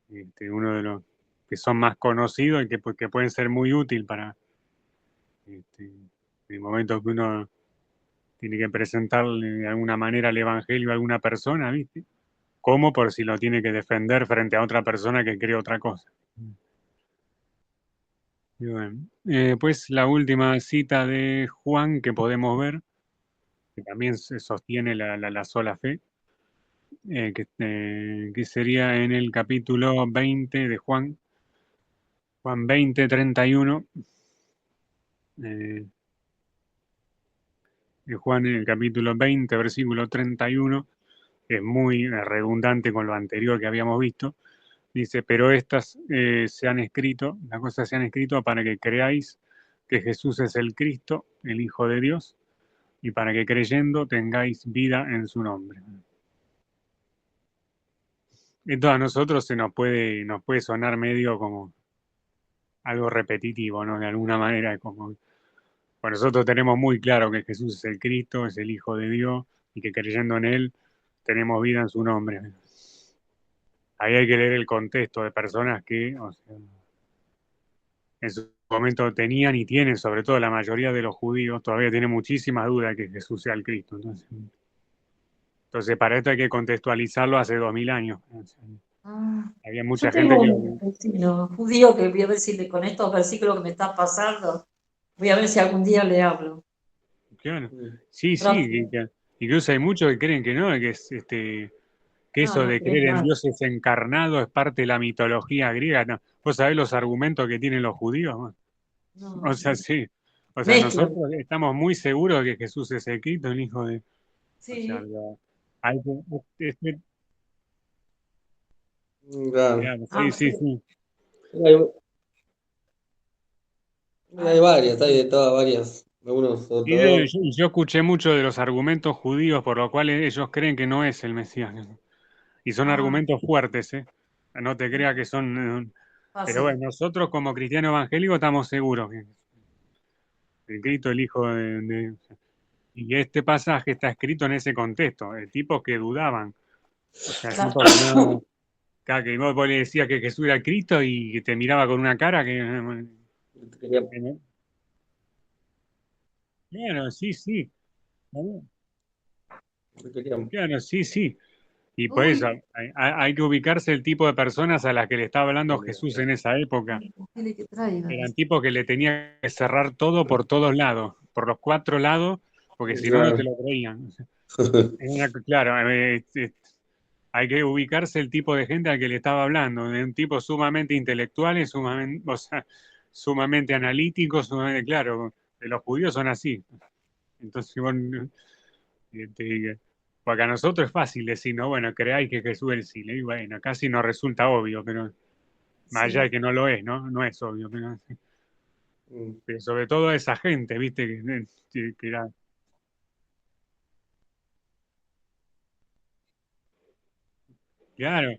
¿viste? Uno de los que son más conocidos y que pueden ser muy útil para el momento que uno tiene que presentarle de alguna manera el Evangelio a alguna persona, ¿viste? Como por si lo tiene que defender frente a otra persona que cree otra cosa. Y bueno, pues la última cita de Juan que podemos ver, que también se sostiene la sola fe, que sería en el capítulo 20 de Juan 20, 31. De Juan en el capítulo 20, versículo 31, es muy redundante con lo anterior que habíamos visto. Dice, pero estas las cosas se han escrito para que creáis que Jesús es el Cristo, el Hijo de Dios, y para que creyendo tengáis vida en su nombre. Esto a nosotros nos puede sonar medio como algo repetitivo, ¿no? De alguna manera, bueno, nosotros tenemos muy claro que Jesús es el Cristo, es el Hijo de Dios, y que creyendo en Él tenemos vida en su nombre. Ahí hay que leer el contexto de personas que, o sea, en su momento tenían y tienen, sobre todo la mayoría de los judíos, todavía tienen muchísimas dudas de que Jesús sea el Cristo. Entonces, para esto hay que contextualizarlo hace 2000 años. Había Yo mucha gente tengo que... un vecino judío que voy a ver si con estos versículos que me están pasando, voy a ver si algún día le hablo. Claro. Sí, Gracias. incluso hay muchos que creen que no, que que No, eso no de crees creer en nada. dioses encarnados es parte de la mitología griega. No. ¿Vos sabés los argumentos que tienen los judíos? O No, sea, sí. O sea, mezclan. nosotros estamos muy seguros de que Jesús es el Cristo, el Hijo de... O sea, Sí. hay que... Claro. Claro, sí, Ah, sí, sí. sí. Hay, hay varias, hay de todas varias. Algunos Y ortodoxos. yo escuché mucho de los argumentos judíos por los cuales ellos creen que no es el Mesías. Y son Ah, argumentos fuertes, ¿eh? No te creas que son... Pero fácil. bueno, nosotros como cristianos evangélicos estamos seguros que el Cristo, el Hijo y este pasaje está escrito en ese contexto, de tipos que dudaban. O sea, Claro. tipos que no... Que vos le decías que Jesús era Cristo y que te miraba con una cara Quería- que no. Claro, sí, sí. quería- Claro, sí, sí. Y por eso Uy, hay que ubicarse el tipo de personas a las que le estaba hablando Jesús en esa época. dile que traigan. Eran tipos que le tenía que cerrar todo por todos lados, por los cuatro lados, porque si no, no te Claro. lo creían. O sea, claro, hay que ubicarse el tipo de gente al que le estaba hablando, de un tipo sumamente intelectual, y sumamente, o sea, sumamente analítico, sumamente, claro, los judíos son así. Entonces, bueno, porque a nosotros es fácil decir, no, bueno, creáis que Jesús es el sí. Y bueno, casi nos resulta obvio, pero más allá de Sí. que no lo es, ¿no? No es obvio, Mm. pero sobre todo a esa gente, ¿viste? Que era... Claro,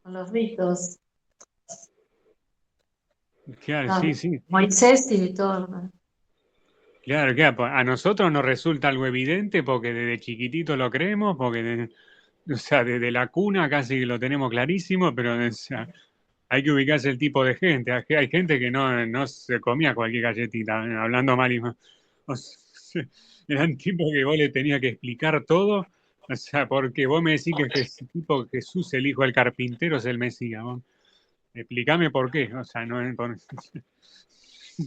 con los ritos. claro, Ah, sí, sí. Moisés y todo. ¿No? Claro, claro. Pues a nosotros nos resulta algo evidente porque desde chiquitito lo creemos, porque o sea, desde la cuna casi que lo tenemos clarísimo, pero o sea, hay que ubicarse el tipo de gente. Hay gente que no se comía cualquier galletita, hablando mal y mal. O sea, eran tipos que vos le tenías que explicar todo. O sea, porque vos me decís que ese tipo Jesús, el hijo del carpintero, es el Mesías. Vos. Explícame por qué. O sea, no es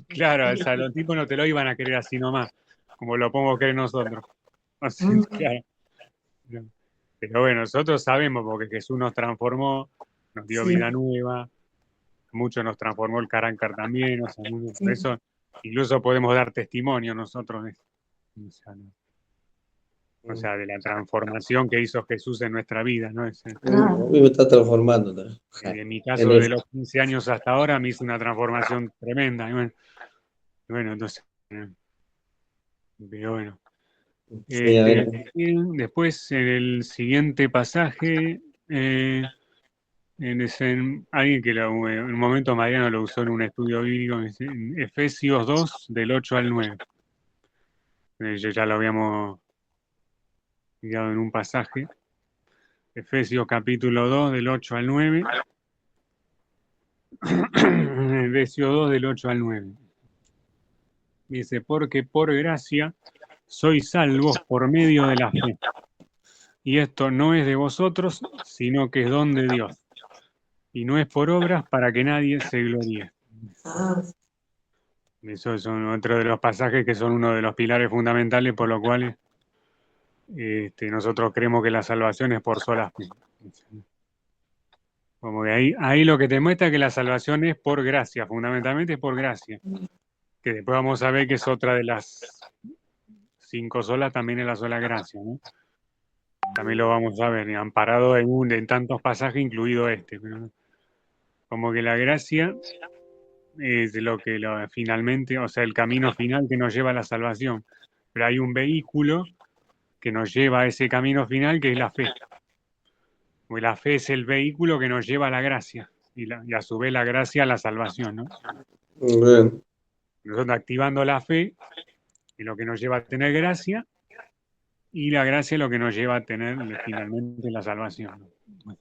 claro, o sea, los tipos no te lo iban a creer así nomás, como lo podemos creer nosotros. O sea, claro. Pero bueno, nosotros sabemos porque Jesús nos transformó, nos dio Sí, vida nueva, mucho nos transformó el carácter también, o sea, por sí. eso incluso podemos dar testimonio nosotros o sea, o sea, de la transformación que hizo Jesús en nuestra vida, ¿no? Ah, A mí me está transformando también. En mi En caso, de esto. los 15 años hasta ahora, me hizo una transformación tremenda. Y bueno, entonces, pero bueno. Sí, a ver. Después, en el siguiente pasaje, alguien que en un momento Mariano lo usó en un estudio bíblico, en Efesios 2, del 8 al 9. Ya lo habíamos estudiado en un pasaje. Efesios capítulo 2, del 8 al 9. Efesios 2, del 8 al 9. Dice, porque por gracia sois salvos por medio de la fe. Y esto no es de vosotros, sino que es don de Dios. Y no es por obras para que nadie se gloríe. ah, Eso es otro de los pasajes que son uno de los pilares fundamentales por los cuales nosotros creemos que la salvación es por sola fe. Como que ahí lo que te muestra es que la salvación es por gracia, fundamentalmente es por gracia. Que después vamos a ver que es otra de las 5 solas, también es la sola gracia, ¿no? También lo vamos a ver, amparado en tantos pasajes, incluido este. Pero como que la gracia es lo que finalmente, o sea, el camino final que nos lleva a la salvación. Pero hay un vehículo que nos lleva a ese camino final, que es la fe. Porque la fe es el vehículo que nos lleva a la gracia. Y a su vez la gracia a la salvación, ¿no? Bien. Nosotros activando la fe es lo que nos lleva a tener gracia, y la gracia es lo que nos lleva a tener finalmente la salvación, ¿no?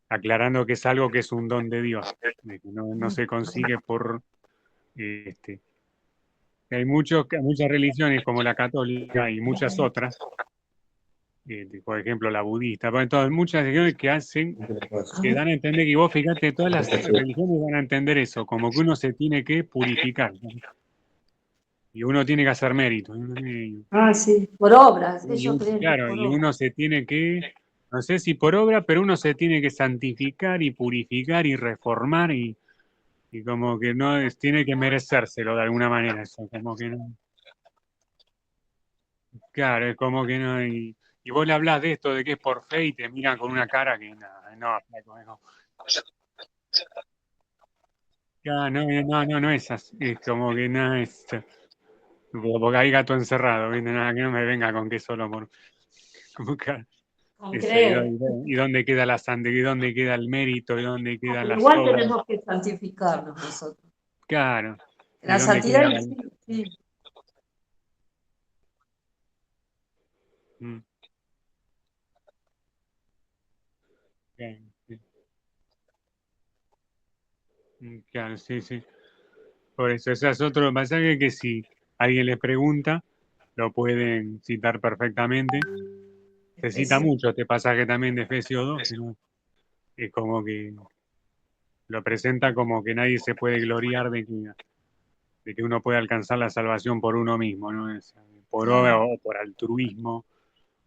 Aclarando que es algo que es un don de Dios, de que no se consigue por... hay muchas religiones como la católica y muchas otras, por ejemplo la budista, pero entonces muchas religiones que dan a entender, que vos fíjate, todas las religiones van a entender eso, como que uno se tiene que purificar, ¿no? Y uno tiene que hacer mérito. ah, sí, por obras. Ellos creen que es Claro, por y obras. uno se tiene que, no sé si por obra, pero uno se tiene que santificar y purificar y reformar y como que no tiene que merecérselo de alguna manera, eso, como que no. Claro, es como que no. Y vos le hablas de esto, de que es por fe, y te miran con una cara que no, flaco, no. Claro, no es así. Es como que no es. Porque hay gato encerrado, ¿viste? Nada, que no me venga con que solo por. Como que, Con ese, creer. y dónde queda la santidad, y dónde queda el mérito, y dónde No, quedan pero las igual obras. tenemos que santificarnos nosotros. Claro. Y La dónde santidad, queda la. sí, sí. Mm, claro, sí. Claro, sí, sí. Por eso, ese es otro pasaje que si alguien les pregunta, lo pueden citar perfectamente. Se cita Efesios. mucho este pasaje también de Efesios 2, pero es como que lo presenta como que nadie se puede gloriar de que uno puede alcanzar la salvación por uno mismo, ¿no? Por obra Claro, o por altruismo,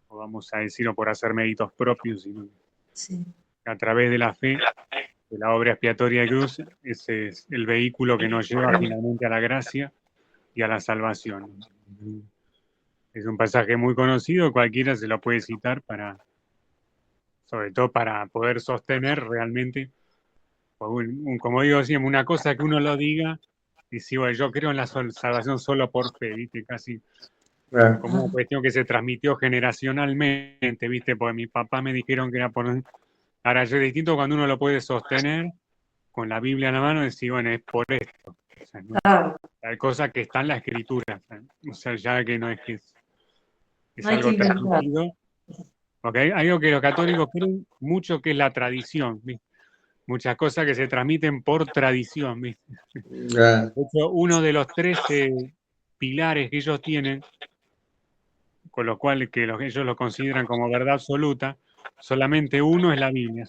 o vamos a decirlo por hacer méritos propios, sino sí. que a través de la fe, de la obra expiatoria de cruz, ese es el vehículo que nos lleva finalmente a la gracia y a la salvación. Es un pasaje muy conocido, cualquiera se lo puede citar sobre todo para poder sostener realmente, como digo siempre, una cosa que uno lo diga y si bueno, yo creo en la salvación solo por fe, ¿viste? Casi Claro. como una cuestión que se transmitió generacionalmente, ¿viste? Porque mis papás me dijeron que era por... Ahora es distinto cuando uno lo puede sostener con la Biblia en la mano y decir, bueno, es por esto. O sea, ¿no? Claro, Hay cosas que están en la escritura. O sea, ya que no es que es no hay que algo inventar. transmitido. Porque hay algo que los católicos creen mucho que es la tradición, ¿viste? Muchas cosas que se transmiten por tradición, ¿viste? Claro. De hecho, uno de los 13 pilares que ellos tienen, con lo cual ellos lo consideran como verdad absoluta, solamente uno es la Biblia.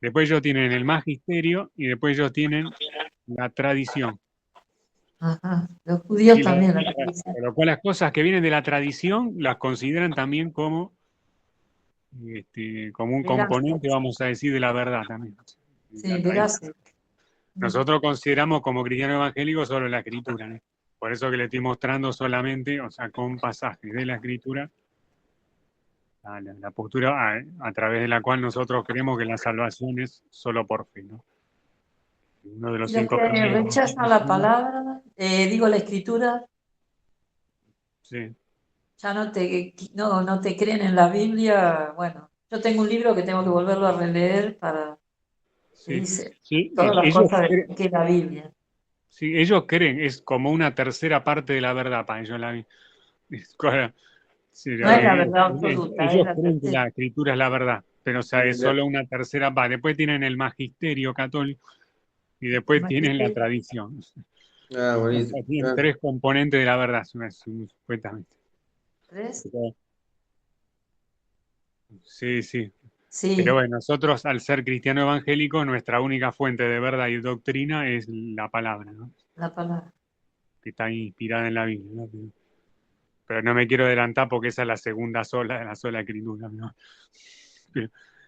Después ellos tienen el magisterio y después ellos tienen la tradición. Ajá. Los judíos Y también la dicen. con lo cual las cosas que vienen de la tradición las consideran también como un Veraces. componente, vamos a decir, de la verdad también. Sí, veraces. Nosotros consideramos como cristianos evangélicos solo la escritura, ¿no? Por eso que le estoy mostrando solamente, o sea, con pasajes de la escritura, la postura a través de la cual nosotros creemos que la salvación es solo por fe, ¿no? Uno de los Y los 5 que pilares. rechazan la palabra, digo la escritura, Sí, ya no te creen en la Biblia. Bueno, yo tengo un libro que tengo que volverlo a releer para que sí, dice sí. todas las cosas que es la Biblia. Sí, ellos creen, es como una tercera parte de la verdad para ellos. Sí, No es la verdad absoluta, es ellos la creen que tercera. la escritura es la verdad, pero o sea, es solo una tercera parte. Después tienen el magisterio católico y después tienen la tradición. Ah, O buenísimo. sea, tienen Ah, 3 componentes de la verdad, supuestamente. ¿Tres? Sí, sí. Pero Sí, bueno, nosotros al ser cristiano evangélico, nuestra única fuente de verdad y doctrina es la palabra, ¿no? la palabra. Que está inspirada en la Biblia, ¿no? Pero no me quiero adelantar porque esa es la segunda sola de la sola escritura, ¿no?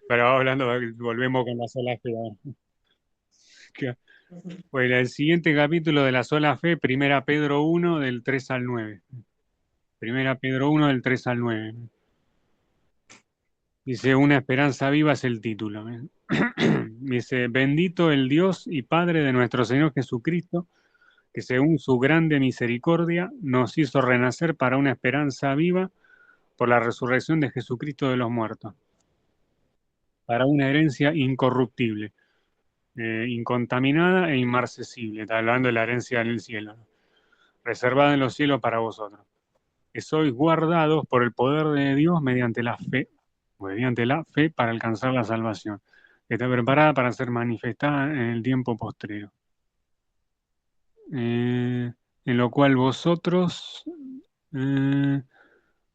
Pero hablando, volvemos con la sola fe. Bueno, el siguiente capítulo de la sola fe, Primera Pedro 1, del 3 al 9. Primera Pedro 1, del 3 al 9. Dice, una esperanza viva es el título. Dice, bendito el Dios y Padre de nuestro Señor Jesucristo, que según su grande misericordia nos hizo renacer para una esperanza viva por la resurrección de Jesucristo de los muertos, para una herencia incorruptible, incontaminada e inmarcesible. Está hablando de la herencia en el cielo, ¿no? Reservada en los cielos para vosotros, que sois guardados por el poder de Dios mediante la fe para alcanzar la salvación, que está preparada para ser manifestada en el tiempo postrero. En lo cual vosotros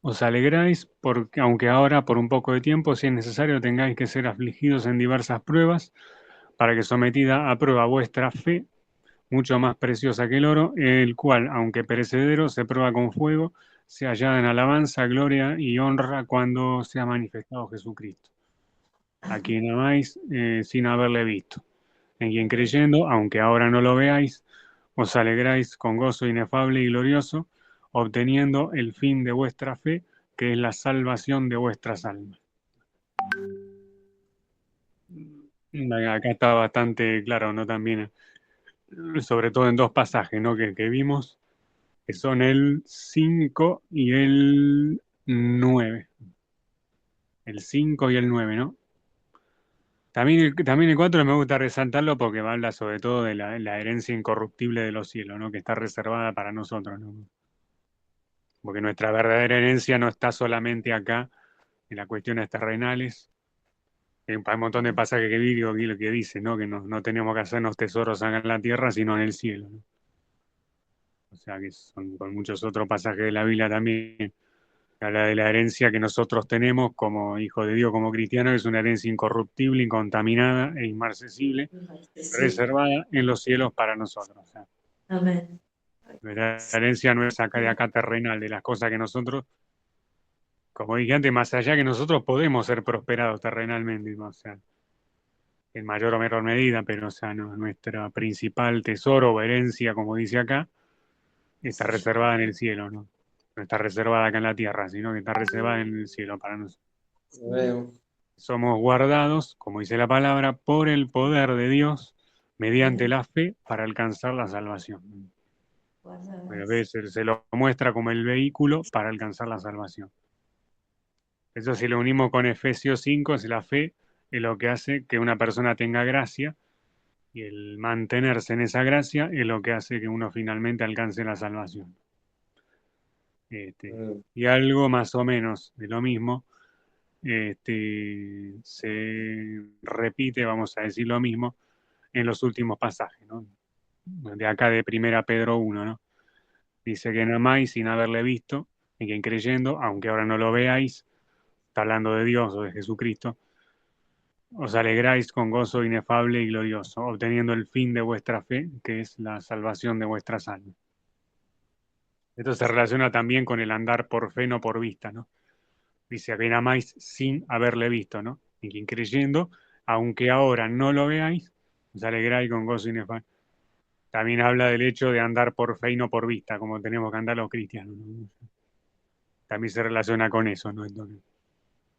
os alegráis, porque aunque ahora por un poco de tiempo, si es necesario, tengáis que ser afligidos en diversas pruebas, para que sometida a prueba vuestra fe, mucho más preciosa que el oro, el cual, aunque perecedero, se prueba con fuego, se hallada en alabanza, gloria y honra cuando sea manifestado Jesucristo, a quien amáis sin haberle visto, en quien creyendo, aunque ahora no lo veáis, os alegráis con gozo inefable y glorioso, obteniendo el fin de vuestra fe, que es la salvación de vuestras almas. Acá está bastante claro, ¿no? También, sobre todo en 2 pasajes, ¿no? que vimos, que son el 5 y el 9. El 5 y el 9, ¿no? También el 4 me gusta resaltarlo porque habla sobre todo de la herencia incorruptible de los cielos, ¿no? Que está reservada para nosotros, ¿no? Porque nuestra verdadera herencia no está solamente acá, en las cuestiones terrenales. Hay un montón de pasajes que digo aquí lo que dice, ¿no? Que no tenemos que hacernos tesoros acá en la tierra, sino en el cielo, ¿no? O sea que son con muchos otros pasajes de la Biblia también. Habla de la herencia que nosotros tenemos como hijos de Dios, como cristianos, que es una herencia incorruptible, incontaminada e inmarcesible, Sí. reservada en los cielos para nosotros. O sea, Amén. la herencia no es acá de acá terrenal, de las cosas que nosotros, como dije antes, más allá que nosotros podemos ser prosperados terrenalmente, ¿no? O sea, en mayor o menor medida, pero o sea, no, nuestra principal tesoro o herencia, como dice acá, está reservada en el cielo, ¿no? No está reservada acá en la tierra, sino que está reservada en el cielo para nosotros. veo. Somos guardados, como dice la palabra, por el poder de Dios mediante la fe para alcanzar la salvación. Pero se lo muestra como el vehículo para alcanzar la salvación. Eso si lo unimos con Efesios 5, es la fe es lo que hace que una persona tenga gracia, y el mantenerse en esa gracia es lo que hace que uno finalmente alcance la salvación. Y algo más o menos de lo mismo se repite, vamos a decir lo mismo, en los últimos pasajes, ¿no? De acá de 1 Pedro 1, ¿no? Dice que no amáis sin haberle visto, y que creyendo, aunque ahora no lo veáis, está hablando de Dios o de Jesucristo, os alegráis con gozo inefable y glorioso, obteniendo el fin de vuestra fe, que es la salvación de vuestras almas. Esto se relaciona también con el andar por fe, no por vista, ¿no? Dice, a quien amáis sin haberle visto, ¿no? Y quien creyendo, aunque ahora no lo veáis, os alegráis con gozo inefable. También habla del hecho de andar por fe y no por vista, como tenemos que andar los cristianos, ¿no? También se relaciona con eso, ¿no? Entonces,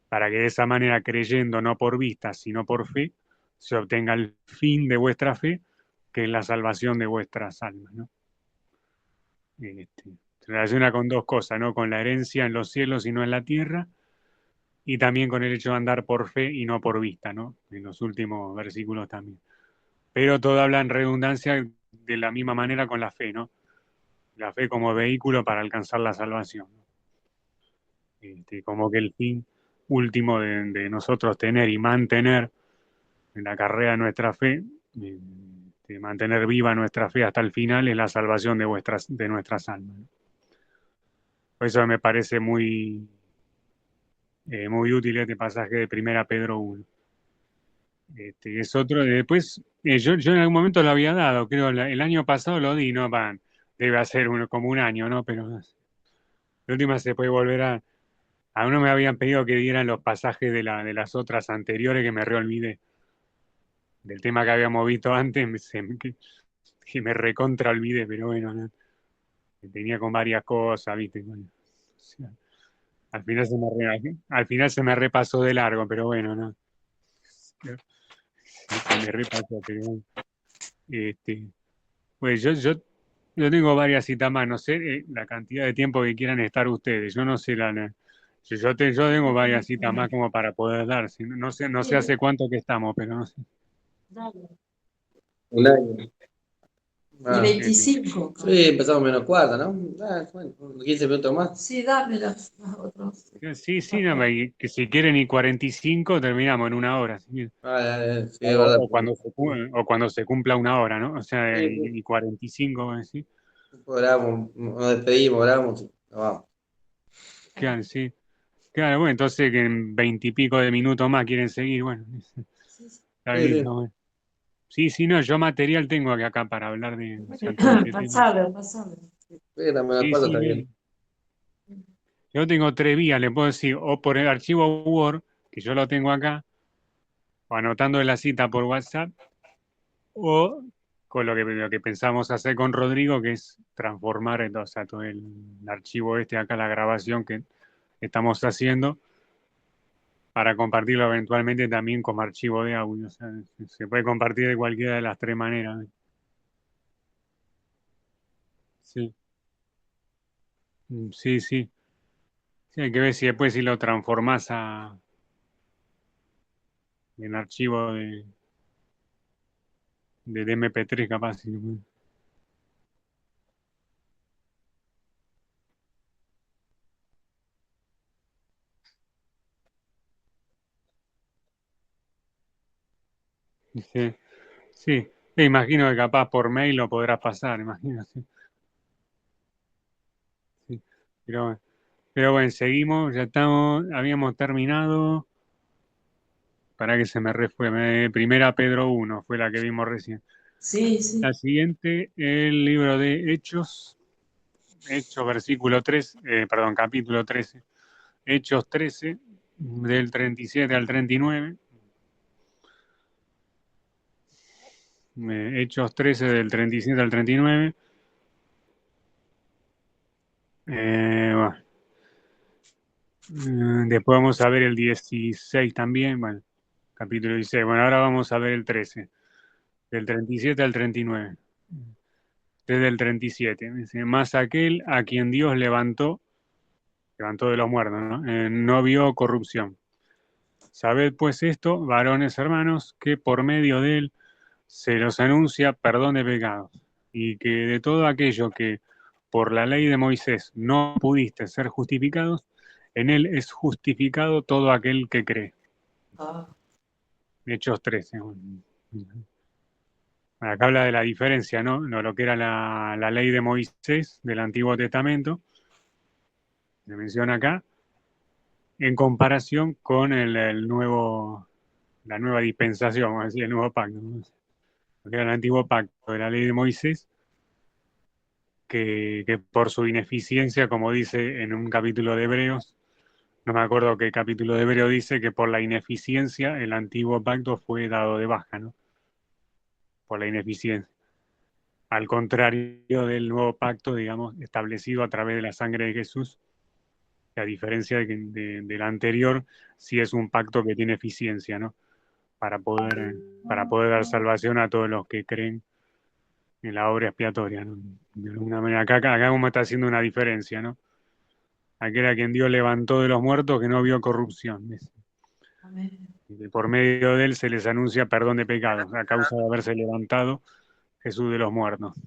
para que de esa manera, creyendo no por vista, sino por fe, se obtenga el fin de vuestra fe, que es la salvación de vuestras almas, ¿no? Se relaciona con dos cosas, ¿no? Con la herencia en los cielos y no en la tierra, y también con el hecho de andar por fe y no por vista, ¿no? En los últimos versículos también. Pero todo habla en redundancia de la misma manera con la fe, ¿no? La fe como vehículo para alcanzar la salvación. Como que el fin último de nosotros tener y mantener en la carrera de nuestra fe, mantener viva nuestra fe hasta el final, es la salvación de nuestras almas. Por eso me parece muy útil este pasaje de 1 Pedro 1. Es otro, después, yo en algún momento lo había dado, creo, el año pasado lo di, ¿no? Debe hacer como un año, ¿no? Pero la última se puede volver a uno me habían pedido que dieran los pasajes de las otras anteriores, que me reolvidé. Del tema que habíamos visto antes, que me recontra olvidé, pero bueno, ¿no? Tenía con varias cosas, ¿viste? Bueno, o sea, al final se me repasó de largo, pero bueno, ¿no? Se me repasó, pero bueno. Pues yo tengo varias citas más, no sé la cantidad de tiempo que quieran estar ustedes, yo no sé yo tengo varias citas más como para poder dar, no sé hace cuánto que estamos, pero no sé. Dale. Un año. Y 25. Sí, empezamos menos cuarta, ¿no? Bueno, 15 minutos más. Sí, dame los otros. Sí, no, que si quieren y 45 terminamos en una hora. ¿Sí? Sí, es verdad. O cuando se cumpla una hora, ¿no? O sea, Sí, sí. y 45, ¿sí? Grabamos, nos despedimos, grabamos y nos vamos. Claro, sí. Claro, bueno, entonces que en 20 y pico de minutos más quieren seguir, bueno. Está Sí, listo, bueno. Sí, no, yo material tengo acá para hablar de todo este tema. Pasalo. Sí, la menos Sí, cuarta sí, está bien. yo tengo 3 vías, le puedo decir, o por el archivo Word, que yo lo tengo acá, o anotando la cita por WhatsApp, o con lo que pensamos hacer con Rodrigo, que es transformar entonces, todo el archivo acá, la grabación que estamos haciendo, para compartirlo eventualmente también como archivo de audio. O sea, se puede compartir de cualquiera de las 3 maneras. Sí, sí. Sí, hay que ver si después si lo transformás en archivo de MP3 capaz. Sí. Sí. Me imagino que capaz por mail lo podrás pasar, imagino. Sí. Sí. Pero bueno, seguimos, ya habíamos terminado. Para que se me refue. 1 Pedro 1 fue la que vimos recién. Sí. La siguiente, el libro de Hechos, capítulo 13. Hechos 13, del 37 al 39. Hechos 13, del 37 al 39. Bueno. Después vamos a ver el 16 también. Bueno, capítulo 16. Bueno, ahora vamos a ver el 13, del 37 al 39. desde el 37. Dice, más aquel a quien Dios levantó de los muertos, ¿no? No vio corrupción. Sabed pues esto, varones hermanos, que por medio de él se los anuncia perdón de pecados, y que de todo aquello que por la ley de Moisés no pudiste ser justificados, en él es justificado todo aquel que cree. Ah, Hechos 13. Acá habla de la diferencia, ¿no? Lo que era la ley de Moisés del Antiguo Testamento, se menciona acá, en comparación con la nueva dispensación, vamos a decir, el nuevo pacto, ¿no? Lo que era el antiguo pacto de la ley de Moisés, que por su ineficiencia, como dice en un capítulo de Hebreos, no me acuerdo qué capítulo de Hebreo dice, que por la ineficiencia el antiguo pacto fue dado de baja, ¿no? Por la ineficiencia. Al contrario del nuevo pacto, digamos, establecido a través de la sangre de Jesús, que a diferencia del anterior, sí es un pacto que tiene eficiencia, ¿no? Para poder dar salvación a todos los que creen en la obra expiatoria, ¿no? De alguna manera, acá como está haciendo una diferencia, ¿no? Aquel a quien Dios levantó de los muertos que no vio corrupción. amén. Y por medio de él se les anuncia perdón de pecados, a causa de haberse levantado Jesús de los muertos.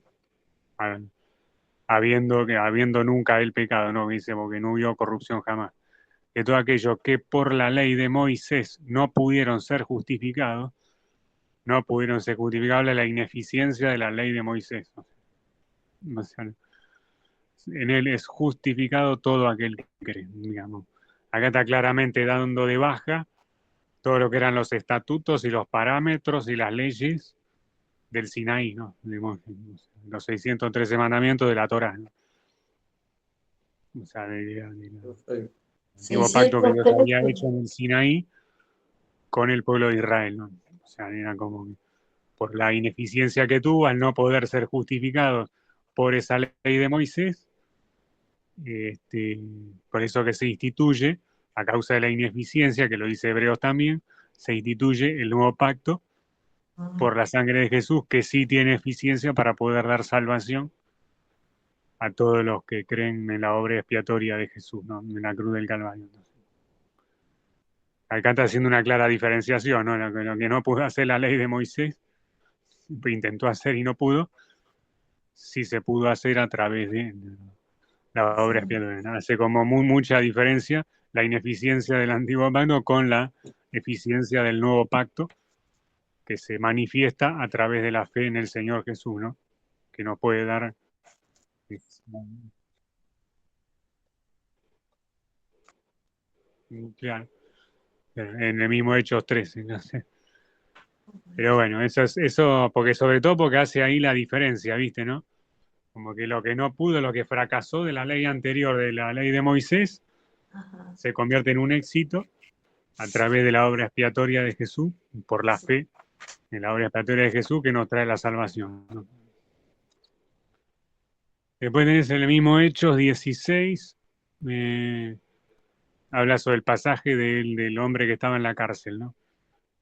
Habiendo nunca él pecado, no dice, porque no vio corrupción jamás. Que todo aquello que por la ley de Moisés no pudieron ser justificados, no pudieron ser justificables la ineficiencia de la ley de Moisés. O sea, en él es justificado todo aquel que cree, digamos. Acá está claramente dando de baja todo lo que eran los estatutos y los parámetros y las leyes del Sinaí, ¿no? Los 613 mandamientos de la Torá, ¿no? O sea, Perfecto. antiguo pacto que Dios había 613. hecho en el Sinaí con el pueblo de Israel, ¿no? O sea, era como que por la ineficiencia que tuvo al no poder ser justificados por esa ley de Moisés, por eso que se instituye, a causa de la ineficiencia, que lo dice Hebreos también, se instituye el nuevo pacto por la sangre de Jesús, que sí tiene eficiencia para poder dar salvación a todos los que creen en la obra expiatoria de Jesús, ¿no? En la cruz del Calvario. Entonces, acá está haciendo una clara diferenciación, ¿no? Lo que no pudo hacer la ley de Moisés, intentó hacer y no pudo, sí se pudo hacer a través de la obra expiatoria, ¿no? Hace como mucha diferencia la ineficiencia del antiguo pacto con la eficiencia del nuevo pacto, que se manifiesta a través de la fe en el Señor Jesús, ¿no? Que nos puede dar... Claro, en el mismo Hechos 13, no sé. Pero bueno, eso porque sobre todo porque hace ahí la diferencia, ¿viste, no? Como que lo que no pudo, lo que fracasó de la ley anterior, de la ley de Moisés, Ajá. se convierte en un éxito a través de la obra expiatoria de Jesús, por la fe en la obra expiatoria de Jesús que nos trae la salvación, ¿no? Después tenés el mismo Hechos 16, habla sobre el pasaje del hombre que estaba en la cárcel, ¿no?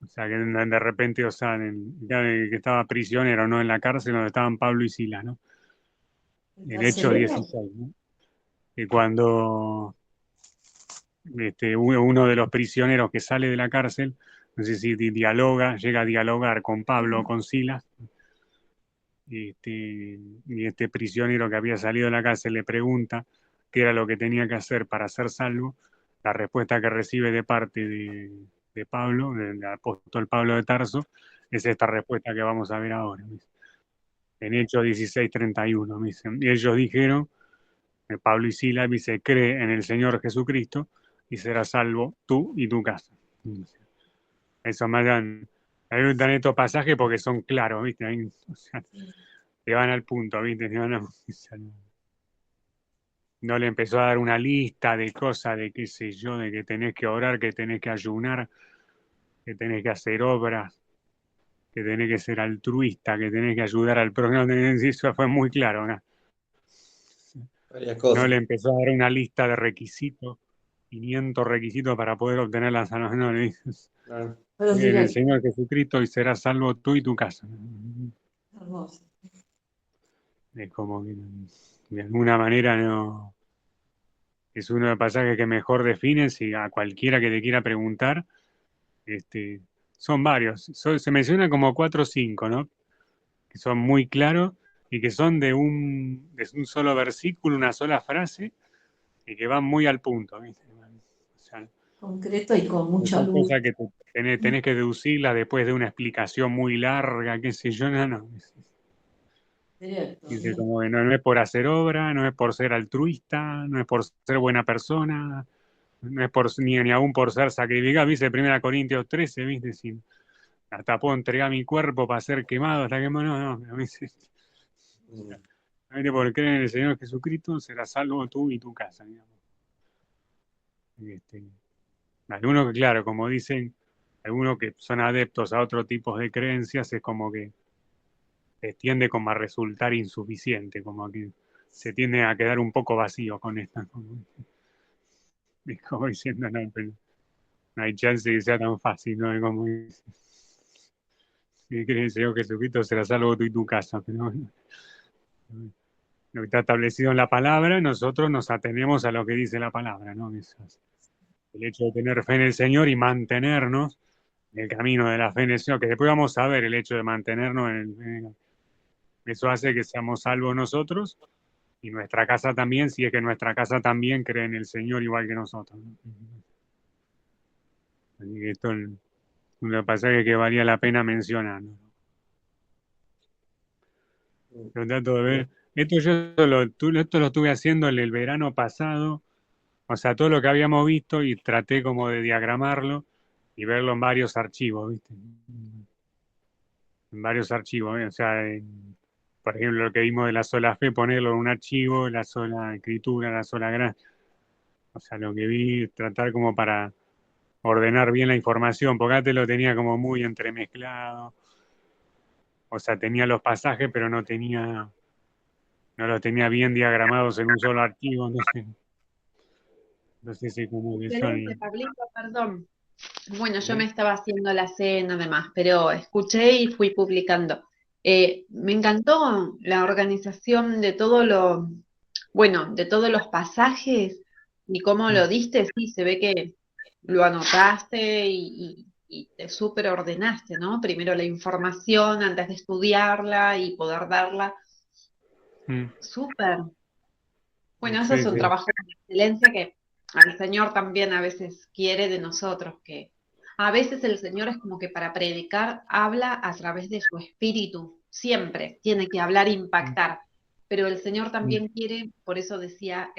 O sea, que de repente, o sea, que estaba prisionero, ¿no? En la cárcel donde estaban Pablo y Silas, ¿no? En Hechos 16, ¿no? Que cuando uno de los prisioneros que sale de la cárcel, no sé si llega a dialogar con Pablo o con Silas, y este prisionero que había salido de la cárcel le pregunta qué era lo que tenía que hacer para ser salvo. La respuesta que recibe de parte de Pablo, del apóstol Pablo de Tarso, es esta respuesta que vamos a ver ahora. En Hechos 16:31, y ellos dijeron, Pablo y Silas, dice, cree en el Señor Jesucristo y serás salvo tú y tu casa. Eso me dan estos pasajes porque son claros, ¿viste? O sea, te van al punto, ¿viste? No le empezó a dar una lista de cosas, de qué sé yo, de que tenés que orar, que tenés que ayunar, que tenés que hacer obras, que tenés que ser altruista, que tenés que ayudar al prójimo. Eso fue muy claro, ¿no? Varias No cosas. le empezó a dar una lista de requisitos, 500 requisitos para poder obtener la salvación. No, le dices, Claro. Pero en el diré, Señor Jesucristo y serás salvo tú y tu casa. hermoso. Es como que de alguna manera no es uno de los pasajes que mejor definen si a cualquiera que te quiera preguntar. Son varios. Se menciona como 4 o 5, ¿no? Que son muy claros y que son de un solo versículo, una sola frase, y que van muy al punto, ¿viste? O sea, Concreto y con no mucha son luz. cosas que tenés que deducirlas después de una explicación muy larga, qué sé yo, no. Directo. Dice como que no es por hacer obra, no es por ser altruista, no es por ser buena persona, no es por ni aún por ser sacrificado. Dice 1 Corintios 13, ¿viste? Hasta puedo entregar mi cuerpo para ser quemado, hasta que no, dice, por creer en el Señor Jesucristo serás salvo tú y tu casa, digamos. Algunos que, claro, como dicen, algunos que son adeptos a otro tipo de creencias, es como que tiende como a resultar insuficiente, como que se tiende a quedar un poco vacío con esta. Como diciendo, no, pero no hay chance de que sea tan fácil, ¿no? Es como si crees en el Señor Jesucristo será salvo tú y tu casa, pero lo que está establecido en la palabra, nosotros nos atenemos a lo que dice la palabra, ¿no? El hecho de tener fe en el Señor y mantenernos en el camino de la fe en el Señor, que después vamos a ver el hecho de mantenernos eso hace que seamos salvos nosotros y nuestra casa también, si es que nuestra casa también cree en el Señor igual que nosotros, ¿no? Así que esto es un pasaje que valía la pena mencionar, ¿no? Lo trato de ver. Esto lo estuve haciendo el verano pasado, o sea, todo lo que habíamos visto y traté como de diagramarlo y verlo en varios archivos, ¿viste? En varios archivos, ¿eh? O sea, por ejemplo, lo que vimos de la sola fe, ponerlo en un archivo, la sola escritura, la sola gracia. O sea, lo que vi, tratar como para ordenar bien la información, porque antes lo tenía como muy entremezclado. O sea, tenía los pasajes, pero no los tenía bien diagramados en un solo archivo, no sé si como que Excelente, son. Pablito, perdón. Bueno, yo me estaba haciendo la cena además, pero escuché y fui publicando. Me encantó la organización de bueno, de todos los pasajes y cómo lo diste. Sí, se ve que lo anotaste y te súper ordenaste, ¿no? Primero la información antes de estudiarla y poder darla. Mm, Súper. Bueno, eso es sí, un sí. trabajo de excelencia que el Señor también a veces quiere de nosotros, que a veces el Señor es como que para predicar habla a través de su espíritu, siempre tiene que hablar e impactar, pero el Señor Mm, también quiere, por eso decía,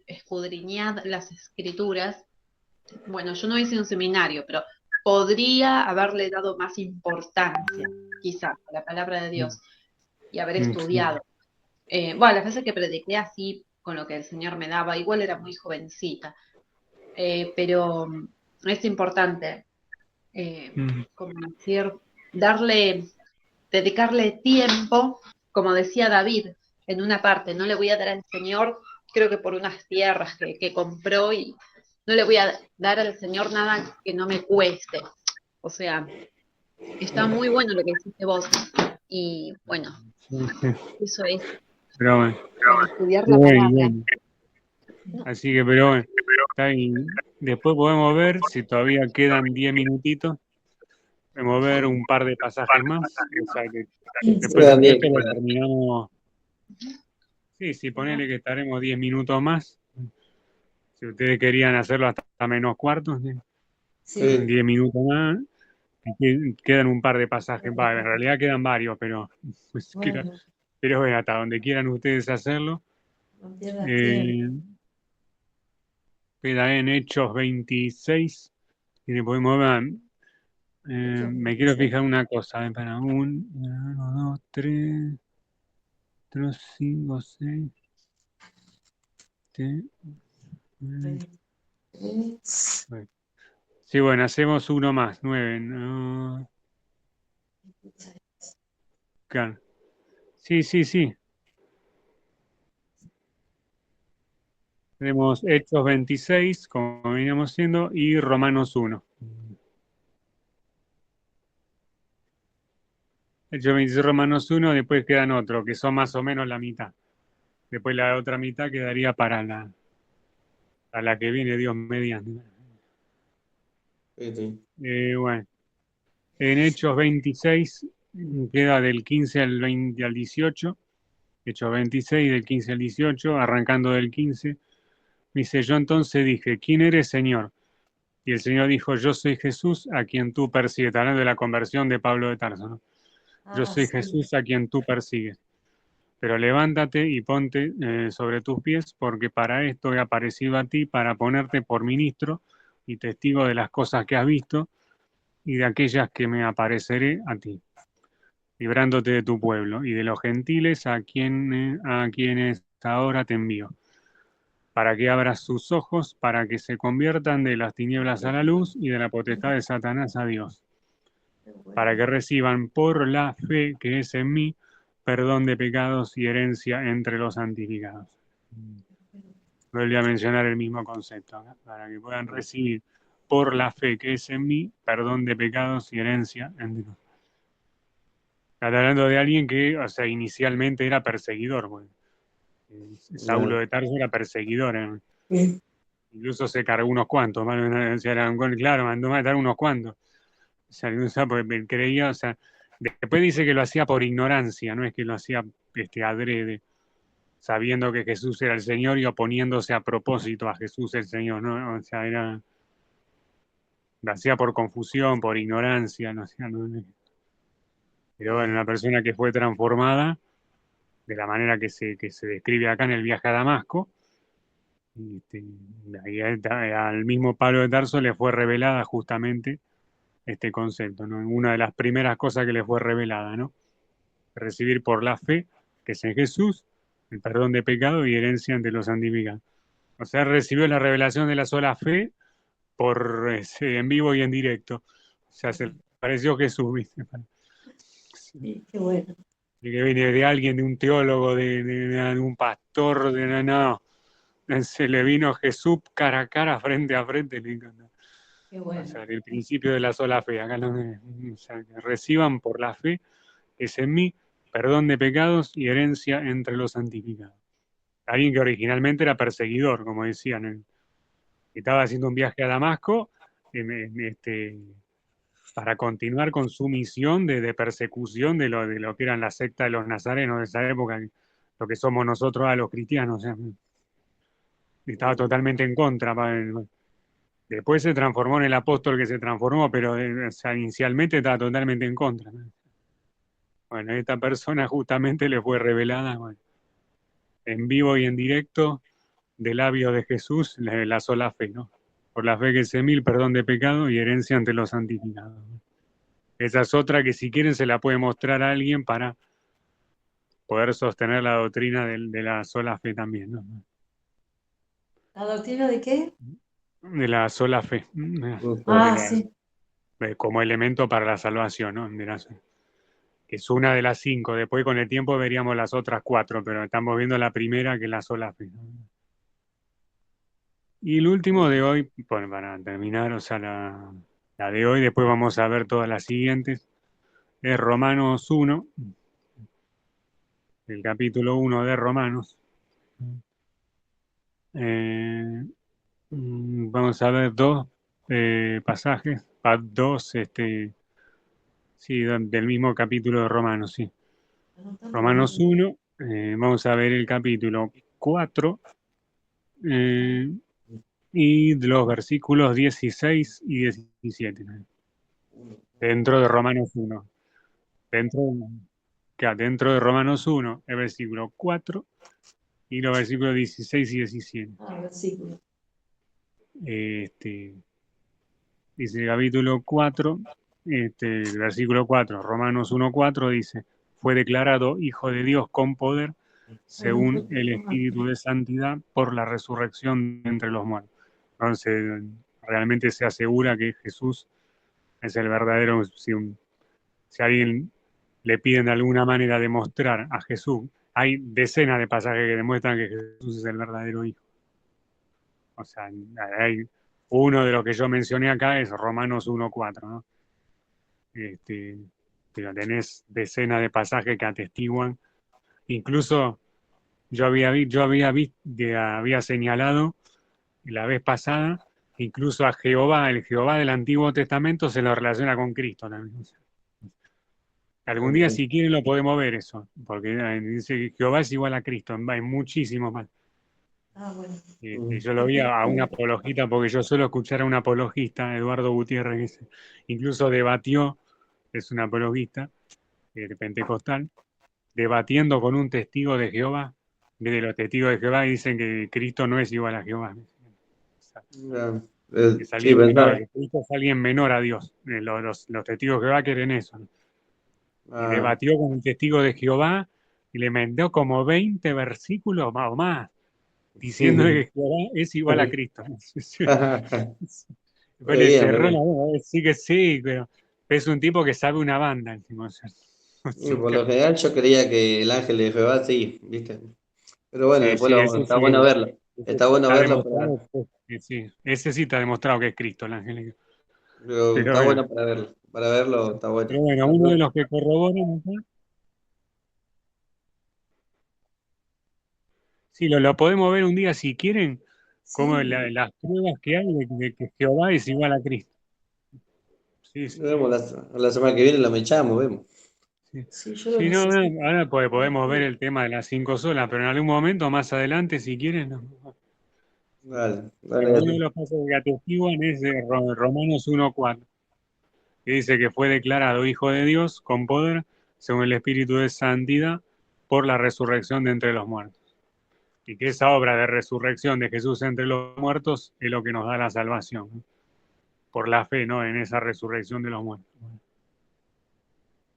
escudriñad las escrituras. Bueno, yo no hice un seminario, pero podría haberle dado más importancia, quizás, a la palabra de Dios y haber sí. estudiado. Bueno, las veces que prediqué así, con lo que el Señor me daba, igual era muy jovencita, pero es importante, Mm, como decir, dedicarle tiempo, como decía David en una parte, no le voy a dar al Señor, creo que por unas tierras que compró y no le voy a dar al Señor nada que no me cueste. O sea, está muy bueno lo que hiciste vos. Y bueno, sí. eso es Pero bueno, para estudiar la bueno, palabra. bueno. Así que, pero bueno, está bien. Después podemos ver si todavía quedan 10 minutitos. Podemos ver un par de pasajes más. O sea que después Quedan de 10 esto lo minutos. terminamos. Sí, ponele que estaremos 10 minutos más. Si ustedes querían hacerlo hasta menos cuartos, ¿sí? Sí. 10 minutos más. Quedan un par de pasajes. En realidad quedan varios, pero pues, Bueno, pero bueno, hasta donde quieran ustedes hacerlo. no pierdas tiempo. Eh, Queda en Hechos 26. Y le podemos ver. Me quiero fijar una cosa. Para 1, 2, 3, 5, 6, 7. Sí, bueno, hacemos uno más. 9. No. Claro. Sí. Tenemos Hechos 26, como veníamos siendo, y Romanos 1. Hechos 26, Romanos 1, después quedan otros, que son más o menos la mitad. Después la otra mitad quedaría a la que viene, Dios mediante. Sí. Bueno, en Hechos 26 queda del 15 al 20 al 18. Hechos 26 del 15 al 18, arrancando del 15. Dice, yo entonces dije, ¿quién eres, Señor? Y el Señor dijo, yo soy Jesús a quien tú persigues. Hablando de la conversión de Pablo de Tarso, ¿no? Yo Ah, soy sí. Jesús a quien tú persigues. Pero levántate y ponte sobre tus pies, porque para esto he aparecido a ti, para ponerte por ministro y testigo de las cosas que has visto y de aquellas que me apareceré a ti, librándote de tu pueblo y de los gentiles a quienes ahora te envío, para que abras sus ojos, para que se conviertan de las tinieblas a la luz y de la potestad de Satanás a Dios, Qué bueno. para que reciban por la fe que es en mí perdón de pecados y herencia entre los santificados. Vuelve a mencionar el mismo concepto, ¿no? Para que puedan recibir por la fe que es en mí perdón de pecados y herencia entre los. Está hablando de alguien que, o sea, inicialmente era perseguidor. Bueno. Saulo de Tarso era perseguidor. Sí. Incluso se cargó unos cuantos. O sea, claro, mandó matar unos cuantos. O sea, porque creía, o sea, después dice que lo hacía por ignorancia, no es que lo hacía adrede, sabiendo que Jesús era el Señor y oponiéndose a propósito a Jesús el Señor, ¿no? O sea, lo hacía por confusión, por ignorancia, no, pero bueno, una persona que fue transformada de la manera que se describe acá en el viaje a Damasco, y ahí al mismo Pablo de Tarso le fue revelada justamente este concepto, ¿no? Una de las primeras cosas que le fue revelada, ¿no? Recibir por la fe, que es en Jesús, el perdón de pecado y herencia ante los santificados. O sea, recibió la revelación de la sola fe en vivo y en directo. O sea, se le pareció Jesús, ¿viste? Sí, qué bueno. Y que viene de alguien, de un teólogo, de un pastor, no. Se le vino Jesús cara a cara, frente a frente. Qué O bueno. sea, el principio de la sola fe. Acá o sea, que reciban por la fe, que es en mí, perdón de pecados y herencia entre los santificados. Alguien que originalmente era perseguidor, como decían. Estaba haciendo un viaje a Damasco para continuar con su misión de persecución de lo que eran la secta de los nazarenos de esa época, lo que somos nosotros a los cristianos. O sea, estaba totalmente en contra. Después se transformó en el apóstol que se transformó, pero o sea, inicialmente estaba totalmente en contra, ¿no? Bueno, esta persona justamente le fue revelada, bueno, en vivo y en directo, de labios de Jesús, la sola fe, ¿no? Por la fe que es en mí, perdón de pecado y herencia ante los santificados, ¿no? Esa es otra que si quieren se la puede mostrar a alguien para poder sostener la doctrina de la sola fe también, ¿no? ¿La doctrina de qué? De la sola fe, Ah, sí. como elemento para la salvación, ¿no? Que es una de las 5. Después con el tiempo veríamos las otras 4, pero estamos viendo la primera, que es la sola fe, ¿no? Y el último de hoy, bueno, para terminar, o sea, la de hoy, después vamos a ver todas las siguientes, es Romanos 1, el capítulo 1 de Romanos. Vamos a ver dos pasajes, dos, sí, del mismo capítulo de Romanos, sí. Romanos 1, vamos a ver el capítulo 4 y de los versículos 16 y 17, dentro de Romanos 1. Dentro de Romanos 1, el versículo 4 y los versículos 16 y 17. Ah, versículo. Dice el capítulo 4, el versículo 4, Romanos 1:4 dice, fue declarado Hijo de Dios con poder, según el Espíritu de Santidad, por la resurrección de entre los muertos. Entonces, realmente se asegura que Jesús es el verdadero. Si a alguien le piden de alguna manera demostrar a Jesús, hay decenas de pasajes que demuestran que Jesús es el verdadero Hijo. O sea, hay uno de los que yo mencioné acá es Romanos 1:4, ¿no? pero tenés decenas de pasajes que atestiguan. Incluso había señalado la vez pasada, incluso a Jehová, el Jehová del Antiguo Testamento se lo relaciona con Cristo también. O sea, algún día, si quieren, lo podemos ver eso, porque dice que Jehová es igual a Cristo, hay muchísimos más. Bueno. Yo lo vi a un apologista, porque yo suelo escuchar a un apologista, Eduardo Gutiérrez, que incluso debatió, es un apologista pentecostal, debatiendo con un testigo de Jehová, de los testigos de Jehová, y dicen que Cristo no es igual a Jehová. Que es Sí, alguien menor, pensaba. que Cristo es alguien menor a Dios. Los testigos de Jehová quieren eso, ¿no? Y Ah, debatió con un testigo de Jehová y le mandó como 20 versículos más o más, diciendo que Jehová es igual a Cristo. Después Muy le bien, muy cerró la bien. boca, sí que sí, pero es un tipo que sabe una banda. O sea, Y por lo general yo creía que el ángel de Jehová sí, ¿viste? Pero bueno, sí, después sí, ese está sí, bueno verlo. ese Está bueno está verlo para, demostrado, sí, ese sí está demostrado que es Cristo, el ángel. pero Pero está bueno, bueno para verlo. Para verlo está bueno. pero bueno, uno de los que corroboran acá, sí, lo podemos ver un día si quieren, como Sí, las pruebas que hay de que Jehová es igual a Cristo. Sí, Nos sí, vemos la semana que viene, lo mechamos, vemos. sí. sí, yo lo Sí, no, necesito. no, ahora podemos ver el tema de las 5 solas, pero en algún momento más adelante, si quieren, no. Dale, Pero dale, uno de los pasos que atestiguan es de Romanos 1:4, que dice que fue declarado Hijo de Dios con poder, según el Espíritu de Santidad, por la resurrección de entre los muertos. Y que esa obra de resurrección de Jesús entre los muertos es lo que nos da la salvación, ¿no? Por la fe, ¿no? En esa resurrección de los muertos.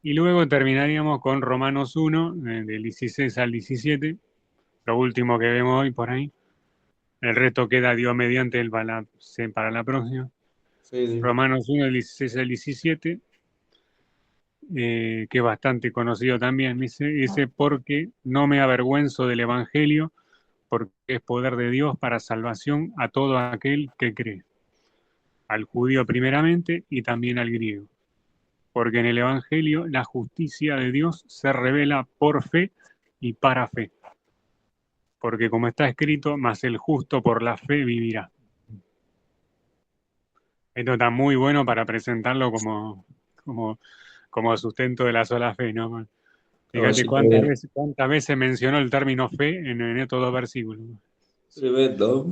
Y luego terminaríamos con Romanos 1, del 16 al 17, lo último que vemos hoy por ahí. El resto queda Dios mediante el para la próxima. Sí, sí. Romanos 1, del 16 al 17, que es bastante conocido también, dice, porque no me avergüenzo del Evangelio, porque es poder de Dios para salvación a todo aquel que cree, al judío primeramente y también al griego. Porque en el Evangelio la justicia de Dios se revela por fe y para fe. Porque como está escrito, más el justo por la fe vivirá. Esto está muy bueno para presentarlo como, como sustento de la sola fe, ¿no? Fíjate Caballito de cuántas veces mencionó el término fe en estos 2 versículos. tremendo.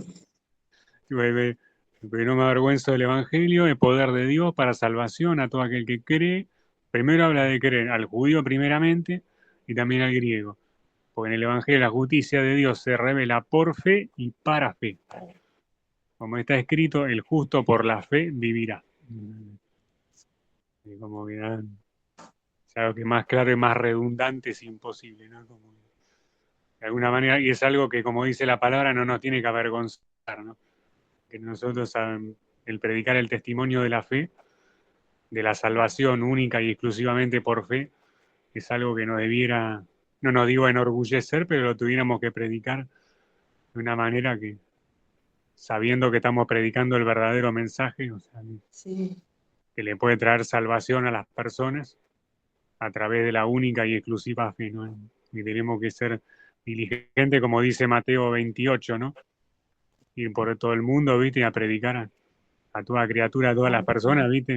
Porque no me avergüenzo del Evangelio, el poder de Dios para salvación a todo aquel que cree. Primero habla de creer al judío primeramente y también al griego. Porque en el Evangelio la justicia de Dios se revela por fe y para fe. Como está escrito, el justo por la fe vivirá. Y como que es algo que más claro y más redundante es imposible, ¿no? Como, de alguna manera, y es algo que, como dice la palabra, no nos tiene que avergonzar, ¿no? Que nosotros, el predicar el testimonio de la fe, de la salvación única y exclusivamente por fe, es algo que nos debiera, no nos digo enorgullecer, pero lo tuviéramos que predicar de una manera que, sabiendo que estamos predicando el verdadero mensaje, o sea, Sí, que le puede traer salvación a las personas a través de la única y exclusiva fe, ¿no? Y tenemos que ser diligentes, como dice Mateo 28, ¿no? Ir por todo el mundo, ¿viste? Y a predicar a toda criatura, a todas las personas, ¿viste?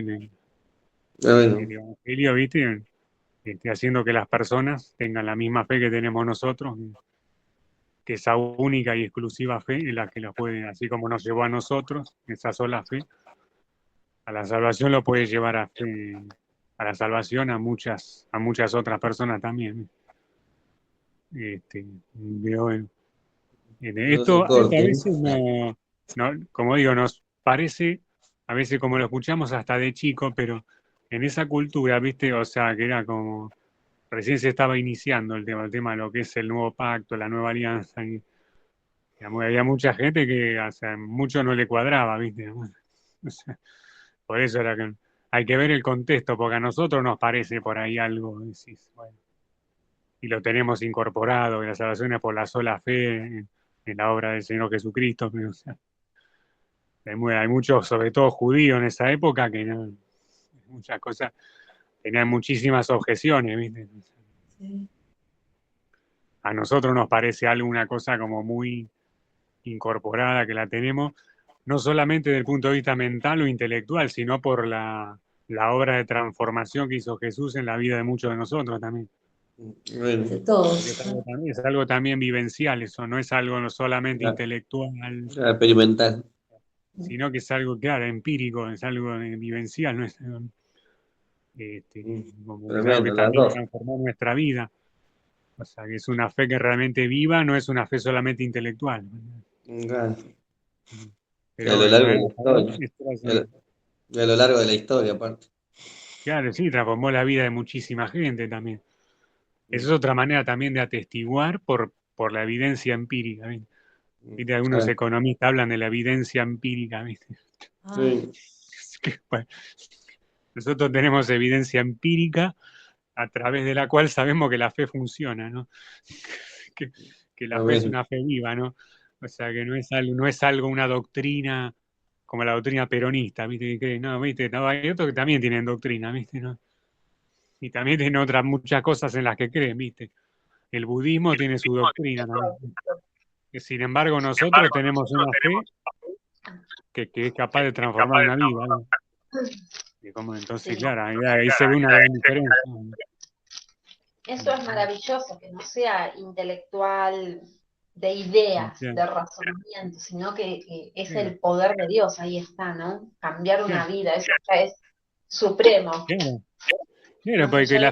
Ah, El bueno. Evangelio, ¿viste? Haciendo que las personas tengan la misma fe que tenemos nosotros, que esa única y exclusiva fe es la que la puede, así como nos llevó a nosotros, esa sola fe, a la salvación lo puede llevar a la salvación a muchas otras personas también. Pero bueno, No se esto a corte. veces como digo, nos parece, a veces como lo escuchamos hasta de chico, pero en esa cultura, ¿viste? O sea, que era como, recién se estaba iniciando el tema de lo que es el nuevo pacto, la nueva alianza, y digamos, había mucha gente que, o sea, mucho no le cuadraba, ¿viste? Bueno, o sea, por eso era que hay que ver el contexto, porque a nosotros nos parece por ahí algo, decís, bueno, y lo tenemos incorporado, que la salvación es por la sola fe en la obra del Señor Jesucristo, pero o sea, hay muchos, sobre todo judíos en esa época, que no, muchas cosas tenían muchísimas objeciones, ¿viste? Sí. A nosotros nos parece algo, una cosa como muy incorporada que la tenemos, no solamente desde el punto de vista mental o intelectual, sino por la obra de transformación que hizo Jesús en la vida de muchos de nosotros también. Bueno, De Porque todos. es algo también vivencial, eso no es algo no solamente ya, intelectual, ya experimental. sino que es algo, claro, empírico, es algo vivencial, no es, como que es algo que Tremendo, las también dos. transformó nuestra vida. O sea, que es una fe que realmente viva, no es una fe solamente intelectual. Claro. Y a Pero lo bueno, largo de la historia. Y a lo largo de la historia, aparte. claro, sí, transformó la vida de muchísima gente también. Esa es otra manera también de atestiguar por la evidencia empírica, ¿viste? ¿Viste? Algunos Claro. economistas hablan de la evidencia empírica, ¿viste? Ah, Sí, Bueno, nosotros tenemos evidencia empírica a través de la cual sabemos que la fe funciona, ¿no? Que, que la fe es también. una fe viva, ¿no? O sea, que no es algo, una doctrina como la doctrina peronista, ¿viste? Que creen, no, ¿viste? No, hay otros que también tienen doctrina, ¿viste? ¿No? Y también tienen otras muchas cosas en las que creen, ¿viste? El budismo tiene su doctrina también. Sin embargo, nosotros tenemos una fe que es capaz de transformar una vida, ¿no? Entonces, Sí. claro, ahí se ve una gran diferencia, ¿no? Eso es maravilloso, que no sea intelectual, de ideas, Claro, de razonamiento, sino que es claro, el poder de Dios, ahí está, ¿no? Cambiar una claro, vida, eso ya es supremo. claro, claro, Más porque allá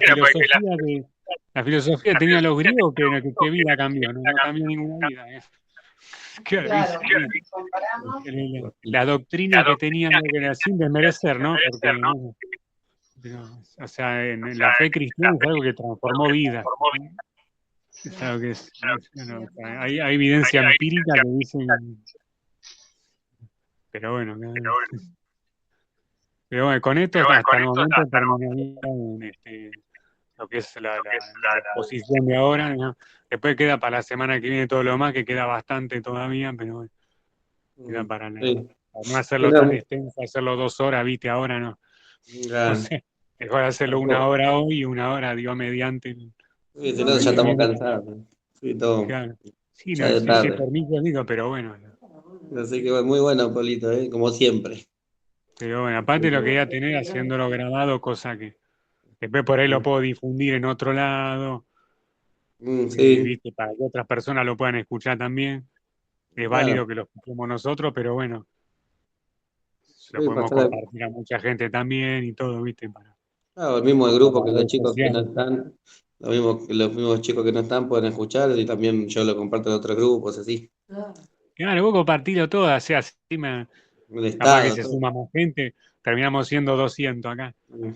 la filosofía tenía los griegos que vida cambió, ¿no? No cambió ninguna vida. Claro, claro, ¿viste? si comparamos, La doctrina que tenían que era sin desmerecer, ¿no? Porque, ¿no? Pero, o sea, en la fe cristiana es algo que transformó vidas, ¿no? Es algo que bueno, o sea, hay evidencia empírica que dicen, pero bueno, pero bueno, con esto hasta el momento terminaría lo que es la exposición de ahora, ¿no? Después queda para la semana que viene todo lo más, que queda bastante todavía, pero bueno, queda para Sí. no hacerlo tan Pero, extenso, hacerlo 2 horas, viste, ahora no. No claro, sé, mejor hacerlo una hora hoy y una hora, digo, mediante. sí, si no, ya estamos cansados. Sí, todo. Claro. Sí, Ya no, de sí, sí, tarde. permiso, digo, pero bueno. Así que bueno, muy bueno, Polito, como siempre. Pero bueno, aparte lo quería tener haciéndolo grabado, cosa que después por ahí lo puedo difundir en otro lado, Sí, viste, para que otras personas lo puedan escuchar también. Es válido claro. que lo escuchemos nosotros, pero bueno, lo Sí, podemos pasar compartir a mucha gente también y todo, viste, claro, el mismo el para grupo las que los redes chicos que no sociales. están, lo mismo que los mismos chicos que no están pueden escuchar y también yo lo comparto en otros grupos, así. claro. Claro, vos compartilo todo, así El capaz que estado, se todo. suma más gente, terminamos siendo 200 acá. Un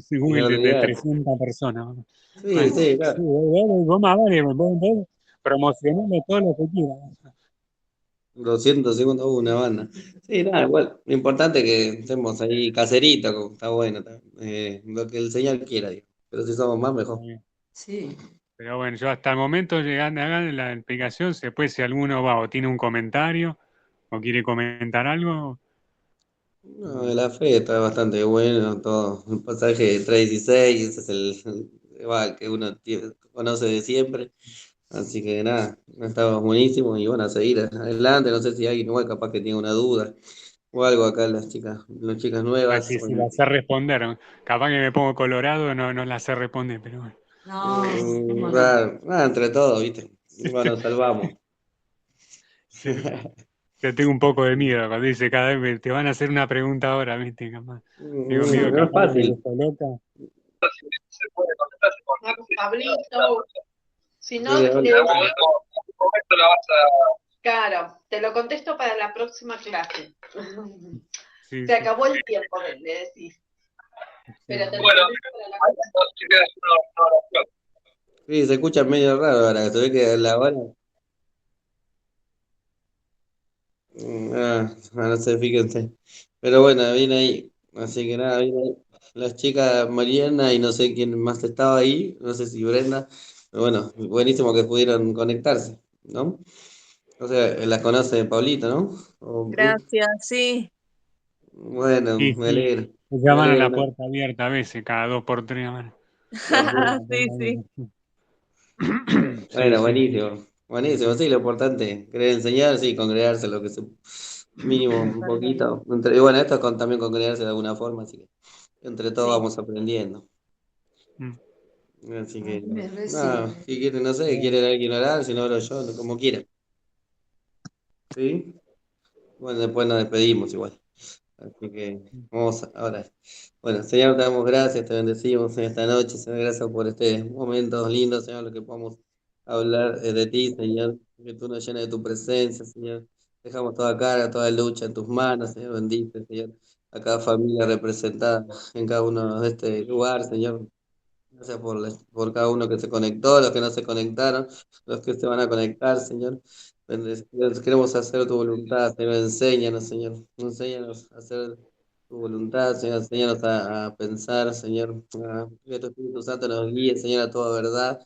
Ni Google de olvidar. 300 personas. Sí, Bueno, sí, sí, claro. vos más vale, vos promocioname todo lo que quieras. 200 segundos una banda. Sí, nada, igual. Lo importante es que estemos ahí caserito, está bueno. Lo que el señor quiera, digo. Pero si somos más, mejor. Sí. Pero bueno, yo hasta el momento llegando acá en la explicación, después si alguno va o tiene un comentario o quiere comentar algo, No, la fe está bastante bueno, todo. El pasaje 3:16, ese es el que uno conoce de siempre. Así que nada, estaba buenísimo y bueno, a seguir adelante. No sé si alguien igual capaz que tiene una duda o algo acá, las chicas pues nuevas. si la sé responder, ¿no? Capaz que me pongo colorado, no la sé responder, pero bueno. No, ¿cómo no? Claro, nada, entre todos, ¿viste? Bueno, salvamos. Sí. Yo tengo un poco de miedo cuando dice cada vez te van a hacer una pregunta ahora, ¿viste? Capaz. Tengo miedo No es capaz que me fácil. descoloca. Pablito, si no, Sí, claro, te lo contesto para la próxima clase. Sí, Se sí, acabó el tiempo, le decís. sí. Pero te lo contesto para la próxima. sí, se escucha medio raro ahora, se ve que la hora. No sé, fíjense. Pero bueno, viene ahí. Así que nada, viene ahí. Las chicas Mariana y no sé quién más estaba ahí, no sé si Brenda. Pero bueno, buenísimo que pudieron conectarse, ¿no? O sea, las conoce Pablito, ¿no? Gracias, sí. Bueno, Sí, me sí. alegro. Me llaman a la Una- puerta abierta a veces, cada 2 por 3. Sí, sí. Sí, Bueno, sí. buenísimo. Buenísimo, sí, lo importante, querer enseñar, sí, congregarse lo que se mínimo un poquito. Y bueno, esto también congregarse de alguna forma, así que entre todos Sí. vamos aprendiendo. Mm. Así A que, mí me nada, recibe. si quieren, no sé, quieren alguien orar, si no oro yo, como quieran. ¿Sí? Bueno, después nos despedimos igual. Así que vamos ahora. Bueno, Señor, te damos gracias, te bendecimos en esta noche, Señor, gracias por este momento lindo, Señor, lo que podamos hablar de ti, Señor, que tú nos llenes de tu presencia, Señor. Dejamos toda carga, toda lucha en tus manos, Señor, bendice, Señor, a cada familia representada en cada uno de este lugar, Señor. Gracias por cada uno que se conectó, los que no se conectaron, los que se van a conectar, Señor. Queremos hacer tu voluntad, Señor. Enséñanos, Señor. Enséñanos a hacer tu voluntad, Señor. Enséñanos a pensar, Señor. Que tu Espíritu Santo nos guíe, Señor, a toda verdad.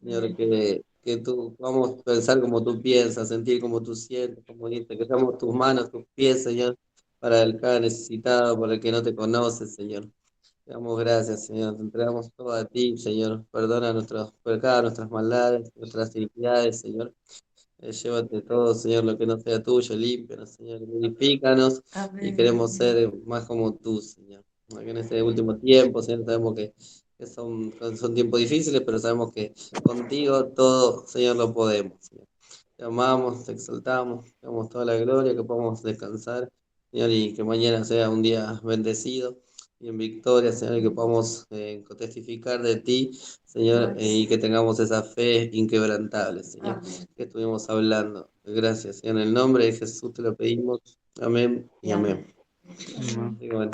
Señor, que tú vamos a pensar como tú piensas, sentir como tú sientes, como dices. Que seamos tus manos, tus pies, Señor, para el cada necesitado, para el que no te conoce, Señor. Te damos gracias, Señor. Te entregamos todo a ti, Señor. Perdona nuestros pecados, nuestras maldades, nuestras iniquidades, Señor. Llévate todo, Señor, lo que no sea tuyo, límpianos, Señor. Purifícanos y queremos Amén. ser más como tú, Señor. Porque en este último tiempo, Señor, sabemos que son tiempos difíciles, pero sabemos que contigo todo, Señor, lo podemos, Señor. Te amamos, te exaltamos, te damos toda la gloria, que podamos descansar, Señor, y que mañana sea un día bendecido y en victoria, Señor, y que podamos testificar de ti, Señor, y que tengamos esa fe inquebrantable, Señor, Amén. que estuvimos hablando. Gracias, Señor, en el nombre de Jesús te lo pedimos. Amén y Y amén. amén. Mm. Y bueno,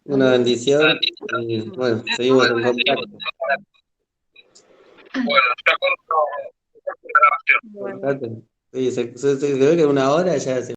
una bendición y bueno, seguimos en contacto. Bueno. Sí, se ve que 1 hora ya se